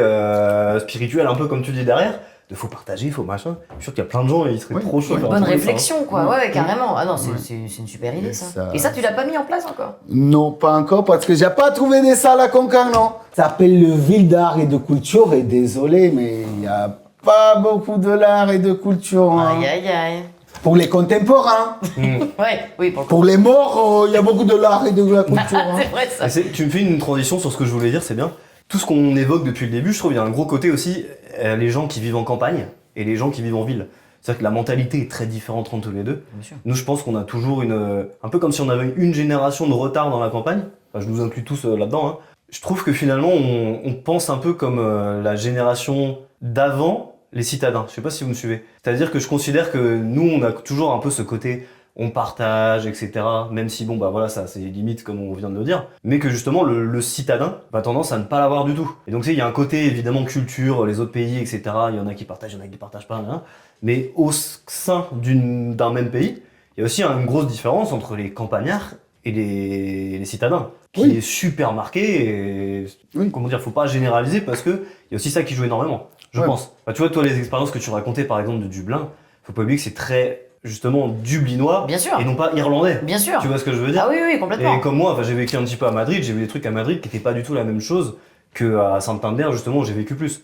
spirituel, un peu comme tu dis derrière, il faut partager, il faut machin. Je suis sûr qu'il y a plein de gens et ils seraient Oui. trop chauds. de faire un Bonne truc comme ça, hein. réflexion, quoi. Ouais, carrément. Ah non, c'est Ouais. c'est une super idée, Et ça. ça- Et ça, tu l'as pas mis en place encore? Non, pas encore, parce que j'ai pas trouvé des salles à Concarneau. Ça s'appelle le Ville d'art et de culture, et désolé, mais il y a pas beaucoup de l'art et de culture. Hein. Aïe, aïe, aïe. Pour les contemporains. Ouais, oui, pour le coup. Pour les morts, il y a beaucoup de l'art et de la culture. Hein. C'est vrai, ça. Et tu me fais une transition sur ce que je voulais dire, c'est bien. Tout ce qu'on évoque depuis le début, je trouve qu'il y a un gros côté aussi, les gens qui vivent en campagne et les gens qui vivent en ville. C'est-à-dire que la mentalité est très différente entre les deux. Bien sûr. Nous, je pense qu'on a toujours un peu comme si on avait une génération de retard dans la campagne. Enfin, je nous inclus tous là-dedans. Hein. Je trouve que finalement, on pense un peu comme la génération d'avant les citadins. Je sais pas si vous me suivez. C'est-à-dire que je considère que nous, on a toujours un peu ce côté on partage, etc. Même si, bon, bah voilà, ça, c'est limite comme on vient de le dire. Mais que justement, le citadin a tendance à ne pas l'avoir du tout. Et donc, tu sais, il y a un côté, évidemment, culture, les autres pays, etc. Il y en a qui partagent, il y en a qui partagent pas, hein. Mais au sein d'un même pays, il y a aussi une grosse différence entre les campagnards et les citadins, qui Oui. est super marqué. Et Oui. comment dire, faut pas généraliser parce que il y a aussi ça qui joue énormément, je Ouais. pense. Bah, tu vois, toi, les expériences que tu racontais, par exemple, de Dublin, faut pas oublier que c'est très, justement, dublinois Bien sûr. et non pas irlandais. Bien sûr. Tu vois ce que je veux dire? Ah oui, complètement. Et comme moi, enfin, j'ai vécu un petit peu à Madrid, j'ai vu des trucs à Madrid qui n'étaient pas du tout la même chose qu'à Santander, justement, où j'ai vécu plus.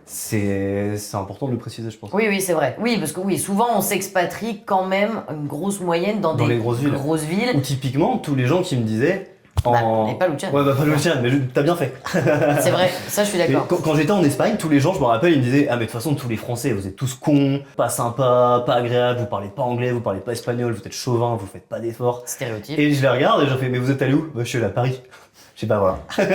C'est important de le préciser, je pense. Oui, c'est vrai. Oui, parce que oui, souvent on s'expatrie quand même une grosse moyenne dans Dans des les grosses villes. villes. Ou typiquement, tous les gens qui me disaient. Mais pas Lucian. Ouais, bah pas Lucian, mais t'as bien fait. C'est vrai, ça je suis Mais d'accord. quand j'étais en Espagne, tous les gens, je me rappelle, ils me disaient: ah, mais de toute façon, tous les Français, vous êtes tous cons, pas sympas, pas agréables, vous parlez pas anglais, vous parlez pas espagnol, vous êtes chauvin, vous faites pas d'efforts. Stéréotype. Et je les regarde et je fais: mais vous êtes allé où? Bah, je suis allé à Paris. Je sais pas, voilà. Non,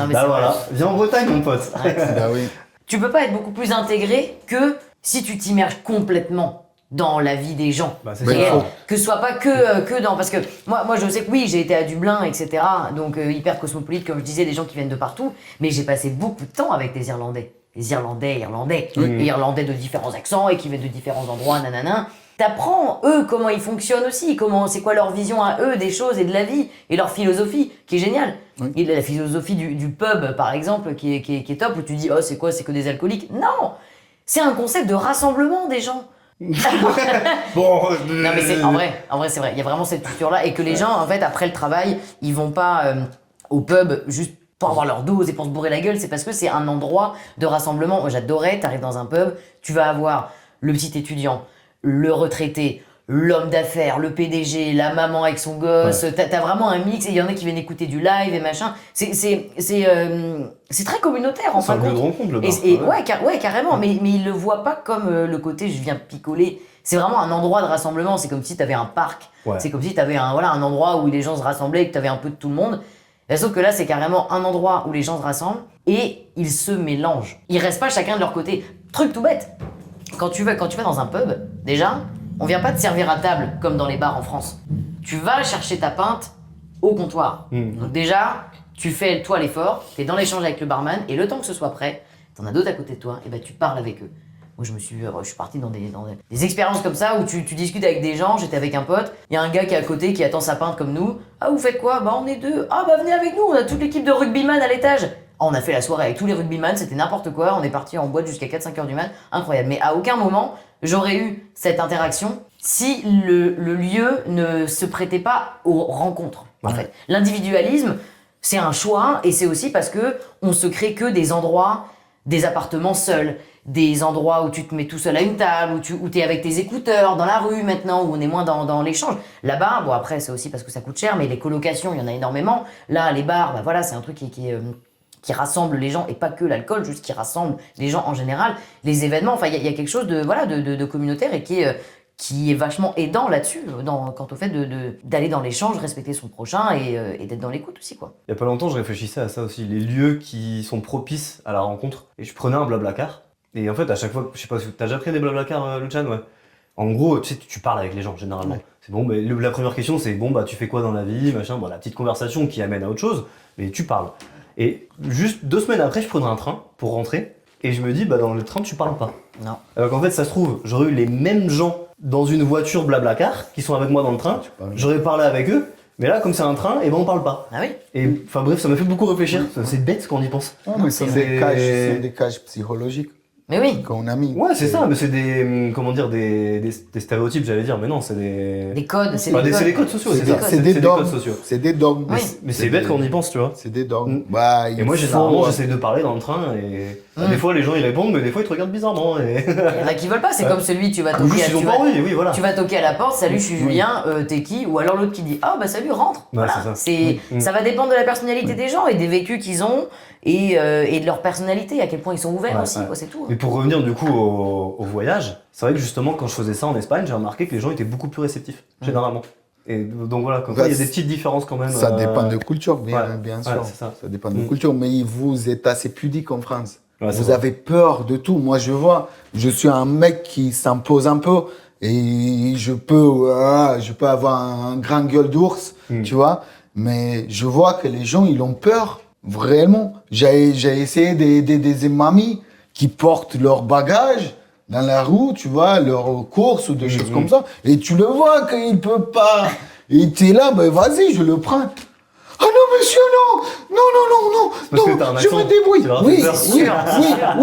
mais Bah c'est voilà, vrai. viens en Bretagne, mon pote. Ouais. Bah oui. Tu peux pas être beaucoup plus intégré que si tu t'immerges complètement dans la vie des gens. Bah, c'est Mais Et, ça. que ce soit pas que dans... Parce que moi, je sais que oui, j'ai été à Dublin, etc. Donc hyper cosmopolite, comme je disais, des gens qui viennent de partout. Mais j'ai passé beaucoup de temps avec des Irlandais. Des Irlandais. Et Irlandais de différents accents et qui viennent de différents endroits, nanana. T'apprends, eux, comment ils fonctionnent aussi, c'est quoi leur vision à eux des choses et de la vie, et leur philosophie, qui est géniale. Oui. Et la philosophie du pub, par exemple, qui est top, où tu dis, oh, c'est quoi, c'est que des alcooliques. Non! C'est un concept de rassemblement des gens. Bon, Non mais c'est en vrai c'est vrai. Il y a vraiment cette culture-là et que les gens en fait après le travail ils vont pas au pub juste pour avoir leur dose et pour se bourrer la gueule. C'est parce que c'est un endroit de rassemblement. Moi j'adorais. T'arrives dans un pub, tu vas avoir le petit étudiant, le retraité, l'homme d'affaires, le PDG, la maman avec son gosse. T'as vraiment un mix et il y en a qui viennent écouter du live et machin. C'est très communautaire en c'est un fin de lieu de compte. rencontre, le bar. Ouais, carrément, mais ils le voient pas comme le côté je viens picoler. C'est vraiment un endroit de rassemblement, c'est comme si t'avais un parc, Ouais. c'est comme si t'avais un endroit où les gens se rassemblaient et que t'avais un peu de tout le monde. Et sauf que là, c'est carrément un endroit où les gens se rassemblent et ils se mélangent. Ils restent pas chacun de leur côté. Truc tout bête, quand tu vas dans un pub, déjà, on vient pas te servir à table comme dans les bars en France. Tu vas chercher ta pinte au comptoir. Donc déjà, tu fais toi l'effort, t'es dans l'échange avec le barman et le temps que ce soit prêt, t'en as d'autres à côté de toi, et ben tu parles avec eux. Moi je suis parti dans des expériences comme ça où tu discutes avec des gens, j'étais avec un pote, il y a un gars qui est à côté qui attend sa pinte comme nous. Ah vous faites quoi? Bah on est deux. Ah bah venez avec nous, on a toute l'équipe de rugbyman à l'étage. Ah, on a fait la soirée avec tous les rugbyman, c'était n'importe quoi, on est parti en boîte jusqu'à 4-5 heures du mat, incroyable. Mais à aucun moment j'aurais eu cette interaction si le lieu ne se prêtait pas aux rencontres. En fait, l'individualisme, c'est un choix et c'est aussi parce que on se crée que des endroits, des appartements seuls, des endroits où tu te mets tout seul à une table, où t'es avec tes écouteurs dans la rue maintenant, où on est moins dans l'échange. Là-bas, bon après c'est aussi parce que ça coûte cher, mais les colocations, il y en a énormément. Là, les bars, bah voilà, c'est un truc qui rassemble les gens et pas que l'alcool, juste qui rassemble les gens en général. Les événements, enfin il y a quelque chose de communautaire et qui est vachement aidant là-dessus, quant au fait d'aller dans l'échange, respecter son prochain et d'être dans l'écoute aussi, quoi. Il y a pas longtemps, je réfléchissais à ça aussi, les lieux qui sont propices à la rencontre. Et je prenais un blablacar. Et en fait, à chaque fois, je sais pas, t'as déjà pris des blablacars, Lucian, ouais. En gros, tu sais, tu parles avec les gens, généralement. Ouais. C'est bon, mais la première question, c'est bon, bah, tu fais quoi dans la vie, machin, bon, la petite conversation qui amène à autre chose, mais tu parles. Et juste 2 semaines après, je prenais un train pour rentrer, et je me dis, bah, dans le train, tu parles pas. Non. Alors qu'en fait, ça se trouve, j'aurais eu les mêmes gens dans une voiture blablacar qui sont avec moi dans le train, parles. j'aurais parlé avec eux, mais là, comme c'est un train, et ben on parle pas. Ah oui? Et enfin bref, ça m'a fait beaucoup réfléchir, c'est bête quand on y pense. Non, mais c'est c'est des cages psychologiques Mais oui, qu'on a mis. Ouais, c'est ça, mais c'est des, comment dire, des stéréotypes, j'allais dire, mais non, c'est des... des codes, c'est Enfin, des c'est codes. des codes sociaux, c'est des- ça, c'est des codes dogmes. sociaux. C'est des dogmes. Oui. Mais c'est bête quand on y pense, tu vois. C'est des dogmes. Mm. Bah, Et moi, il généralement, faut, j'essaie de parler dans le train, et bah, Mm. des fois, les gens, ils répondent, mais des fois, ils te regardent bizarrement, et... Il y en a qui veulent pas, c'est Ouais. comme celui, tu vas Ou toquer juste, ils ont pas envie, oui, voilà. tu vas toquer à la porte, salut, je suis Oui. Julien, t'es qui? Ou alors l'autre qui dit, ah bah salut, rentre. Ouais, Voilà. c'est ça. Mm. Ça va dépendre de la personnalité des gens et des vécus qu'ils ont et de leur personnalité, à quel point ils sont ouverts Ouais, aussi, ouais. quoi, c'est tout. Mais pour revenir du coup au voyage, c'est vrai que justement quand je faisais ça en Espagne, j'ai remarqué que les gens étaient beaucoup plus réceptifs, généralement. Et donc voilà, comme Bah, quoi, il y a des petites différences quand même. Ça dépend de culture, bien ouais, sûr. c'est ça. Ça dépend de Mm. culture, mais vous êtes assez pudique en France. Ouais, c'est Vous vrai. avez peur de tout. Moi, je vois, je suis un mec qui s'impose un peu et je peux avoir un grand gueule d'ours, tu vois. Mais je vois que les gens, ils ont peur, vraiment. J'ai essayé des mamies qui portent leur bagage dans la roue, tu vois, leurs courses ou des choses comme ça. Et tu le vois qu'ils peuvent pas. Et tu es là, ben vas-y, je le prends. Ah non, monsieur, non, Parce que t'as un je accent, me débrouille. tu vas Oui, faire peur.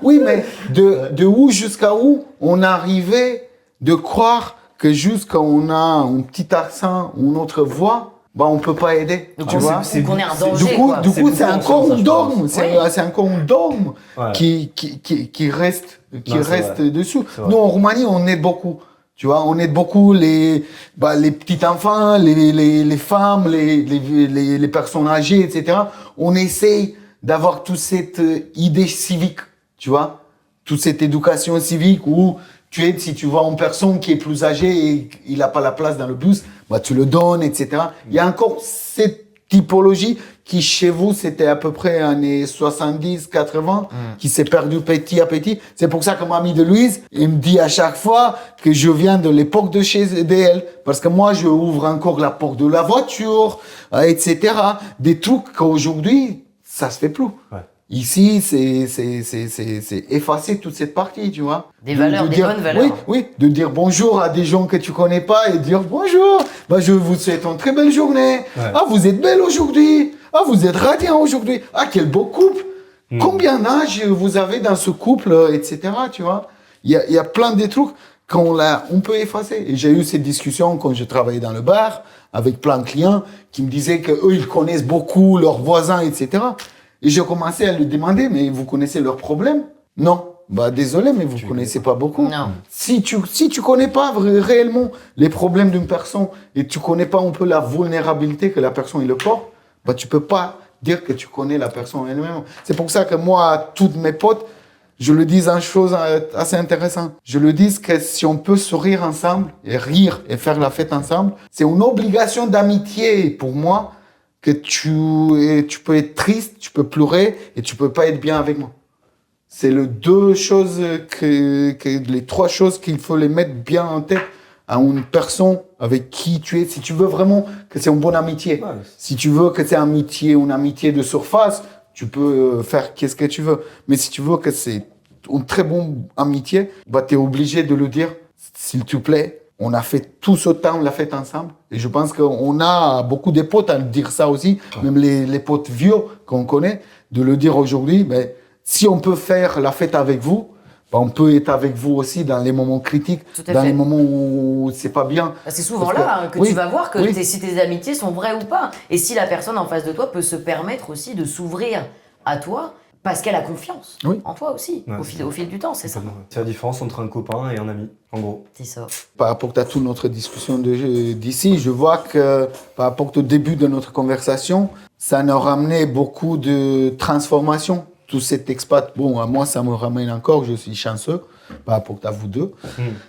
oui, mais de où jusqu'à où on arrivait de croire que juste quand on a un petit accent ou une autre voix, bah on peut pas aider. Donc tu vois. ou qu'on est un c'est- danger, Du coup, quoi. C'est encore beaucoup un ça, je dogme. pense. C'est encore un dogme Ouais. qui reste, Non, c'est vrai. dessous. C'est vrai. Nous, en Roumanie, on aide beaucoup. Tu vois, on aide beaucoup les petits enfants, les femmes, les personnes âgées, etc. On essaye d'avoir toute cette idée civique, tu vois, toute cette éducation civique où tu aides si tu vois une personne qui est plus âgée et il n'a pas la place dans le bus, bah tu le donnes, etc. Il y a encore cette typologie qui chez vous c'était à peu près années 70, 80, qui s'est perdu petit à petit. C'est pour ça que mamie de Louise, il me dit à chaque fois que je viens de l'époque de chez elle, parce que moi je ouvre encore la porte de la voiture, etc. Des trucs qu'aujourd'hui ça se fait plus. Ouais. Ici, c'est effacer toute cette partie, tu vois. Des valeurs, des bonnes valeurs. Oui, de dire bonjour à des gens que tu connais pas et dire bonjour. Bah, je vous souhaite une très belle journée. Ouais. Ah, vous êtes belle aujourd'hui. Ah, vous êtes radiant aujourd'hui. Ah, quel beau couple. Combien d'âge vous avez dans ce couple, etc., tu vois. Il y a plein de trucs on peut effacer. Et j'ai eu cette discussion quand je travaillais dans le bar avec plein de clients qui me disaient que eux ils connaissent beaucoup leurs voisins, etc. Et je commençais à lui demander, mais vous connaissez leurs problèmes? Non. Bah, désolé, mais vous connaissez pas beaucoup. Non. Si tu connais pas réellement les problèmes d'une personne et tu connais pas un peu la vulnérabilité que la personne il le porte, bah, tu peux pas dire que tu connais la personne elle-même. C'est pour ça que moi, à toutes mes potes, je le dis une chose assez intéressante. Je le dis que si on peut sourire ensemble et rire et faire la fête ensemble, c'est une obligation d'amitié pour moi que tu peux être triste, tu peux pleurer et tu peux pas être bien avec moi. C'est les deux choses les trois choses qu'il faut les mettre bien en tête à une personne avec qui tu es. Si tu veux vraiment que c'est une bonne amitié, Ouais. si tu veux que c'est une amitié de surface, tu peux faire qu'est-ce que tu veux. Mais si tu veux que c'est une très bonne amitié, bah, tu es obligé de le dire, s'il te plaît. On a fait tout ce temps la fête ensemble. Et je pense qu'on a beaucoup de potes à dire ça aussi, même les potes vieux qu'on connaît, de le dire aujourd'hui. Ben, si on peut faire la fête avec vous, ben, on peut être avec vous aussi dans les moments critiques, Tout à dans fait. les moments où c'est pas bien. Bah, c'est souvent Parce là que oui, tu vas voir que oui. si tes amitiés sont vraies ou pas. Et si la personne en face de toi peut se permettre aussi de s'ouvrir à toi parce qu'elle a confiance Oui. en toi aussi, Ouais, au fil du temps, c'est ça. C'est la différence entre un copain et un ami, en gros. C'est ça. Par rapport à toute notre discussion d'ici, je vois que par rapport au début de notre conversation, ça nous ramenait beaucoup de transformation. Tout cet expat, bon, à moi, ça me ramène encore, je suis chanceux par rapport à vous deux.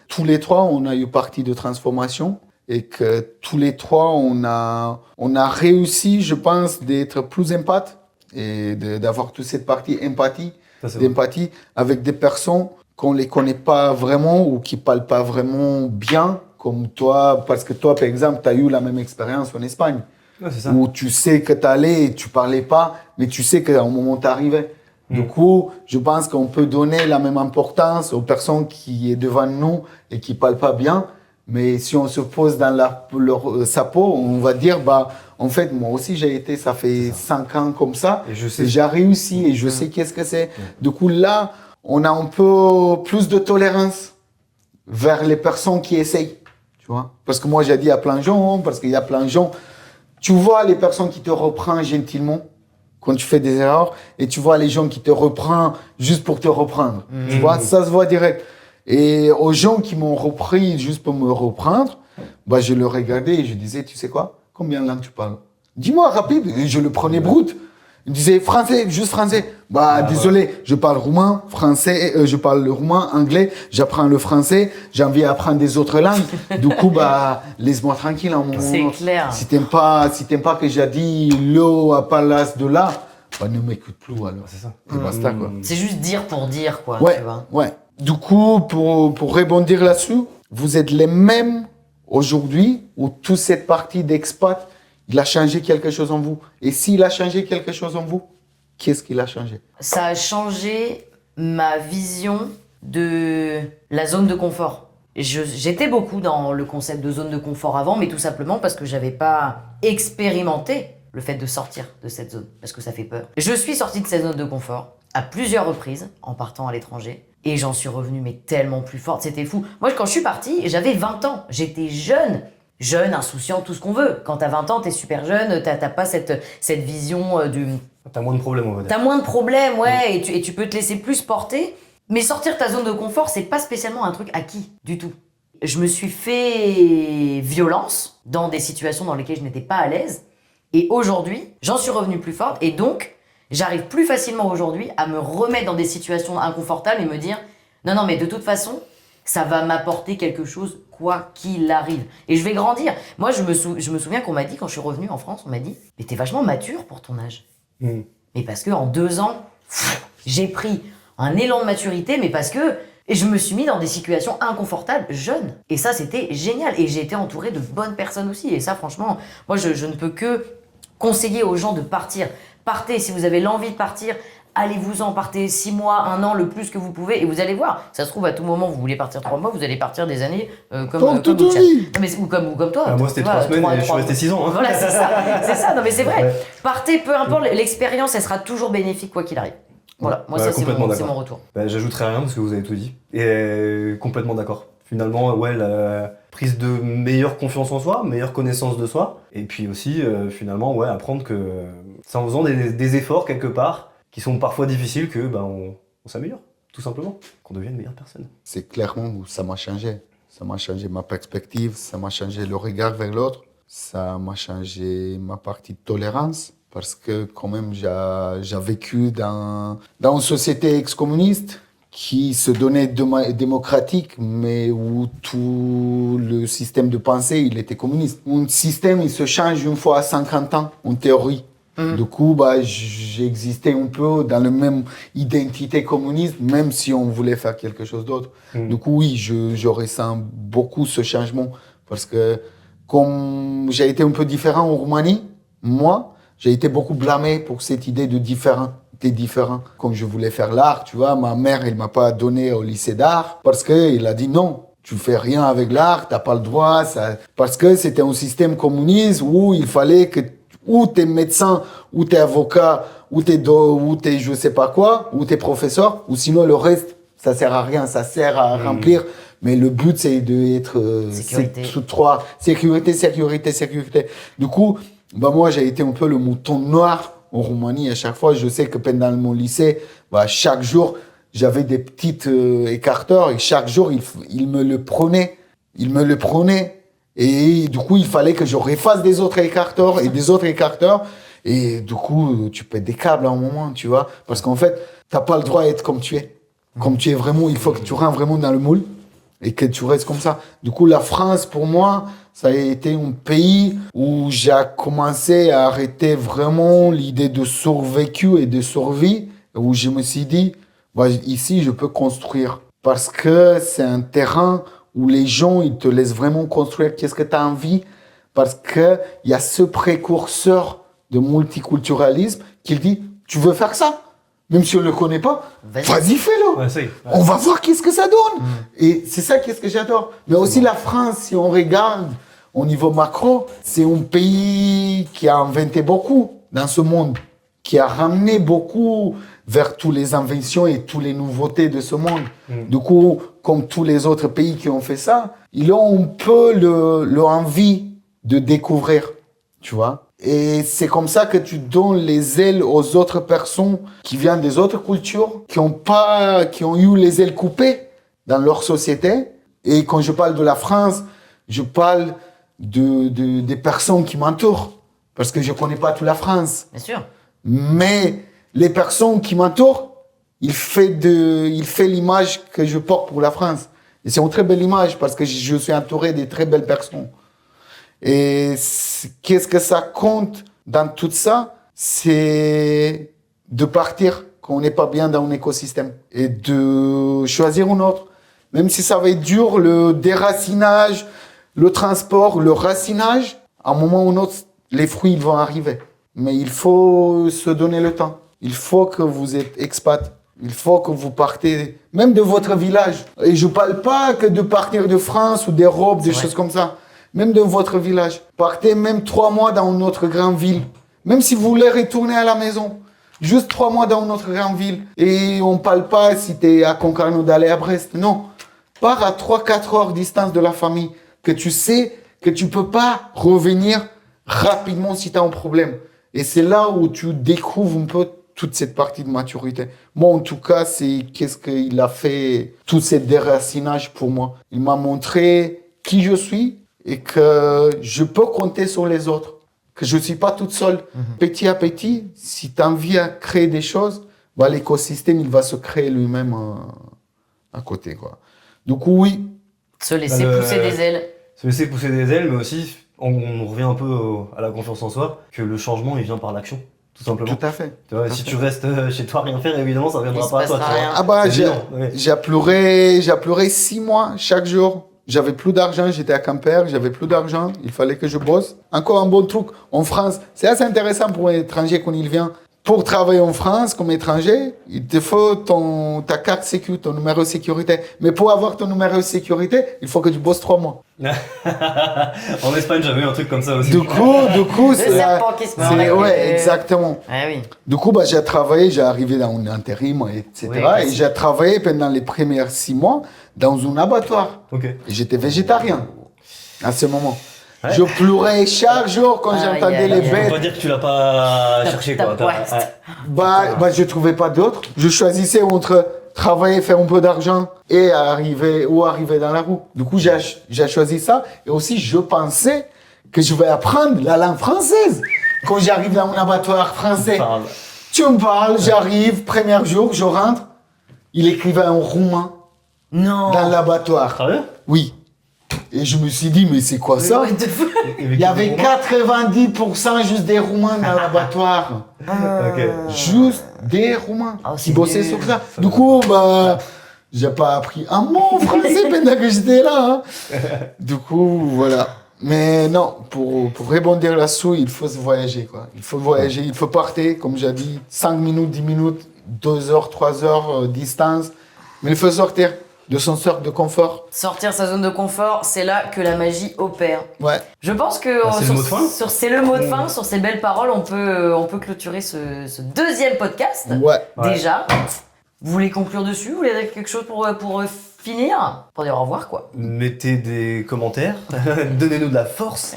Tous les trois, on a eu partie de transformation et que tous les trois, on a réussi, je pense, d'être plus empathes et d'avoir toute cette partie empathie, Ça, c'est vrai. d'empathie avec des personnes qu'on les connaît pas vraiment ou qui parlent pas vraiment bien, comme toi, parce que toi, par exemple, tu as eu la même expérience en Espagne, Ouais, c'est ça. où tu sais que tu allais et tu parlais pas, mais tu sais qu'à un moment tu arrivais. Du coup, je pense qu'on peut donner la même importance aux personnes qui sont devant nous et qui parlent pas bien. Mais si on se pose dans sa peau, on va dire, bah, en fait, moi aussi, j'ai été, ça fait 5 ans comme ça. Et je sais. J'ai réussi et je sais qu'est-ce que c'est. Du coup, là, on a un peu plus de tolérance vers les personnes qui essayent. Tu vois? Parce que moi, j'ai dit à plein de gens, parce qu'il y a plein de gens. Tu vois les personnes qui te reprennent gentiment quand tu fais des erreurs et tu vois les gens qui te reprennent juste pour te reprendre. Tu vois? Ça se voit direct. Et aux gens qui m'ont repris juste pour me reprendre, bah, je le regardais et je disais, tu sais quoi? Combien de langues tu parles? Dis-moi rapide. Et je le prenais brut. Il disait français, juste français. Bah, désolé, je parle roumain, français, je parle le roumain, anglais, j'apprends le français, j'ai envie d'apprendre des autres langues. Du coup, bah, laisse-moi tranquille un moment. C'est clair. Si t'aimes pas que j'ai dit l'eau à place de là, bah, ne m'écoute plus alors. C'est ça. Et basta, quoi. C'est juste dire pour dire, quoi. Ouais, Tu vois. ouais. Du coup, pour rebondir là-dessus, vous êtes les mêmes aujourd'hui où toute cette partie d'expat, il a changé quelque chose en vous. Et s'il a changé quelque chose en vous, qu'est-ce qu'il a changé? Ça a changé ma vision de la zone de confort. J'étais beaucoup dans le concept de zone de confort avant, mais tout simplement parce que j'avais pas expérimenté le fait de sortir de cette zone, parce que ça fait peur. Je suis sortie de cette zone de confort à plusieurs reprises en partant à l'étranger, et j'en suis revenue mais tellement plus forte, c'était fou. Moi, quand je suis partie, j'avais 20 ans, j'étais jeune, insouciant, tout ce qu'on veut. Quand t'as 20 ans, t'es super jeune, t'as pas cette vision du... T'as moins de problèmes, on va dire. T'as moins de problèmes, ouais, et tu peux te laisser plus porter. Mais sortir de ta zone de confort, c'est pas spécialement un truc acquis, du tout. Je me suis fait violence dans des situations dans lesquelles je n'étais pas à l'aise. Et aujourd'hui, j'en suis revenue plus forte. Et donc, j'arrive plus facilement aujourd'hui à me remettre dans des situations inconfortables et me dire « Non, mais de toute façon, ça va m'apporter quelque chose, quoi qu'il arrive. » Et je vais grandir. Moi, je me souviens qu'on m'a dit, quand je suis revenue en France, on m'a dit « Mais t'es vachement mature pour ton âge. » Mais parce qu'en 2 ans, j'ai pris un élan de maturité, mais parce que je me suis mis dans des situations inconfortables jeune. Et ça, c'était génial. Et j'ai été entourée de bonnes personnes aussi. Et ça, franchement, moi, je ne peux que conseiller aux gens de partir. Partez, si vous avez l'envie de partir, allez-vous-en, partez 6 mois, 1 an, le plus que vous pouvez, et vous allez voir. Ça se trouve, à tout moment, vous voulez partir 3 mois, vous allez partir des années comme toute Lucian. vie. Non, mais, ou comme toi. Ah, moi, c'était 3 semaines et je suis resté 6 ans. Hein. Voilà, c'est ça. C'est ça, non mais c'est vrai. Ouais. Partez, peu importe, l'expérience, elle sera toujours bénéfique, quoi qu'il arrive. Voilà, moi, Ouais, ça, c'est complètement mon d'accord. retour. Bah, j'ajouterai rien parce que vous avez tout dit. Et complètement d'accord. Finalement, ouais, la prise de meilleure confiance en soi, meilleure connaissance de soi. Et puis aussi, finalement, ouais, apprendre que c'est en faisant des efforts quelque part, qui sont parfois difficiles, que on s'améliore, tout simplement. Qu'on devienne une meilleure personne. C'est clairement où ça m'a changé. Ça m'a changé ma perspective, ça m'a changé le regard vers l'autre, ça m'a changé ma partie de tolérance. Parce que quand même, j'ai vécu dans une société ex-communiste qui se donnait démocratique, mais où tout le système de pensée, il était communiste. Un système, il se change une fois à 50 ans, en théorie. Du coup, j'existais un peu dans la même identité communiste, même si on voulait faire quelque chose d'autre. Du coup, oui, je ressens beaucoup ce changement. Parce que comme j'ai été un peu différent en Roumanie, moi, j'ai été beaucoup blâmé pour cette idée de différent. T'es différent. Comme je voulais faire l'art, tu vois, ma mère, elle m'a pas donné au lycée d'art parce qu'elle a dit non. Tu fais rien avec l'art, t'as pas le droit. Parce que c'était un système communiste où il fallait que ou t'es médecin, ou t'es avocat, ou t'es je sais pas quoi, ou t'es professeur, ou sinon le reste, ça sert à rien, ça sert à remplir. Mais le but, c'est d'être sécurité. Du coup, moi, j'ai été un peu le mouton noir en Roumanie. À chaque fois, je sais que pendant mon lycée, chaque jour, j'avais des petites écarteurs et chaque jour, il me le prenait. Il me le prenait. Et du coup, il fallait que je refasse des autres écarteurs et des autres écarteurs. Et du coup, tu pètes des câbles à un moment, tu vois. Parce qu'en fait, t'as pas le droit d'être comme tu es. Comme tu es vraiment, il faut que tu rentres vraiment dans le moule et que tu restes comme ça. Du coup, la France, pour moi, ça a été un pays où j'ai commencé à arrêter vraiment l'idée de survécu et de survie, où je me suis dit, ici, je peux construire. Parce que c'est un terrain où les gens, ils te laissent vraiment construire qu'est-ce que tu as envie. Parce qu'il y a ce précurseur de multiculturalisme qui dit, tu veux faire ça? Même si on ne le connaît pas, vas-y, fais-le. Ouais, on va voir qu'est-ce que ça donne. Et c'est ça qu'est-ce que j'adore. Mais aussi la France, si on regarde au niveau macro, c'est un pays qui a inventé beaucoup dans ce monde, qui a ramené beaucoup vers toutes les inventions et toutes les nouveautés de ce monde. Du coup, comme tous les autres pays qui ont fait ça, ils ont un peu l'envie de découvrir, tu vois. Et c'est comme ça que tu donnes les ailes aux autres personnes qui viennent des autres cultures, qui ont eu les ailes coupées dans leur société. Et quand je parle de la France, je parle des personnes qui m'entourent. Parce que je connais pas toute la France. Bien sûr. Mais les personnes qui m'entourent, il fait l'image que je porte pour la France. Et c'est une très belle image parce que je suis entouré de très belles personnes. Et qu'est-ce que ça compte dans tout ça? C'est de partir quand on n'est pas bien dans un écosystème et de choisir un autre. Même si ça va être dur, le déracinage, le transport, le racinage, à un moment ou un autre, les fruits ils vont arriver. Mais il faut se donner le temps. Il faut que vous êtes expat. Il faut que vous partez, même de votre village. Et je parle pas que de partir de France ou d'Europe, des choses comme ça. Même de votre village. Partez même 3 mois dans notre grande ville. Même si vous voulez retourner à la maison. Juste 3 mois dans notre grande ville. Et on parle pas si tu es à Concarneau d'aller à Brest. Non. Pars à 3-4 heures distance de la famille. Que tu sais que tu peux pas revenir rapidement si tu as un problème. Et c'est là où tu découvres un peu toute cette partie de maturité. Moi, en tout cas, c'est qu'est-ce qu'il a fait, tout ce déracinage pour moi. Il m'a montré qui je suis et que je peux compter sur les autres. Que je suis pas toute seule. Petit à petit, si tu as envie à créer des choses, bah, l'écosystème, il va se créer lui-même à côté, quoi. Du coup, oui. Se laisser pousser des ailes. Se laisser pousser des ailes, mais aussi, on revient un peu à la confiance en soi, que le changement, il vient par l'action, tout simplement. Tout à fait. Tu vois, si tu restes chez toi à rien faire, évidemment, ça viendra Il se pas à toi. passera Tu vois. rien. Ah bah, C'est évident, ouais. j'ai pleuré 6 mois chaque jour. J'avais plus d'argent, j'étais à Quimper, j'avais plus d'argent, il fallait que je bosse. Encore un bon truc, en France, c'est assez intéressant pour un étranger quand il vient. Pour travailler en France comme étranger, il te faut ta carte sécu, ton numéro de sécurité. Mais pour avoir ton numéro de sécurité, il faut que tu bosses 3 mois. En Espagne, j'avais eu un truc comme ça aussi. Du coup, Le serpent qui se mord la queue. ouais, exactement. Ah oui. Du coup, bah, j'ai travaillé, j'ai arrivé dans un intérim, etc. Oui, et classique. j'ai travaillé pendant les premiers 6 mois dans un abattoir. Ok. Et j'étais végétarien à ce moment. Ouais. Je pleurais chaque jour quand Aïe, j'entendais aïe, les aïe. On bêtes. peut dire que tu l'as pas cherché, t'as quoi. poiste. Bah, je trouvais pas d'autre. Je choisissais entre travailler, faire un peu d'argent et arriver dans la roue. Du coup, j'ai choisi ça. Et aussi, je pensais que je vais apprendre la langue française quand j'arrive dans un abattoir français. Parle. Tu me parles, j'arrive, premier jour, je rentre. Il écrivait en roumain Non. dans l'abattoir. Sérieux? Oui. Et je me suis dit, mais c'est quoi ça? What the fuck? Il y avait 90% juste des Roumains dans l'abattoir. Ok. Juste des Roumains Oh, qui c'est bossaient nul. sur ça. Du coup, bah, j'ai pas appris un mot français pendant que j'étais là. Hein. Du coup, voilà. Mais non, pour rebondir là-dessus, il faut se voyager, quoi. Il faut voyager, il faut partir, comme j'ai dit, 5 minutes, 10 minutes, 2 heures, 3 heures distance. Mais il faut sortir de son cercle de confort. Sortir sa zone de confort, c'est là que la magie opère. Ouais. Je pense que c'est le mot de fin. c'est le mot de fin. Sur ces belles paroles, on peut clôturer ce deuxième podcast. Ouais. Déjà, vous voulez conclure dessus? Vous voulez dire quelque chose pour finir? Pour dire au revoir, quoi. Mettez des commentaires, donnez-nous de la force.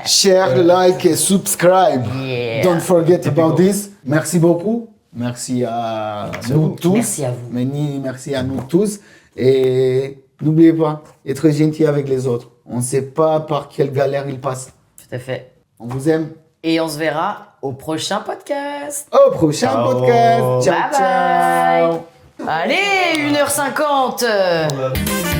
Share, like et subscribe. Yeah. Don't forget Typical. about this. Merci beaucoup. Merci à nous tous. Merci à vous. Merci à nous tous. Et n'oubliez pas, être gentil avec les autres. On ne sait pas par quelle galère ils passent. Tout à fait. On vous aime. Et on se verra au prochain podcast. Au prochain Ciao. podcast. Ciao, Bye ciao. bye. Allez, 1h50.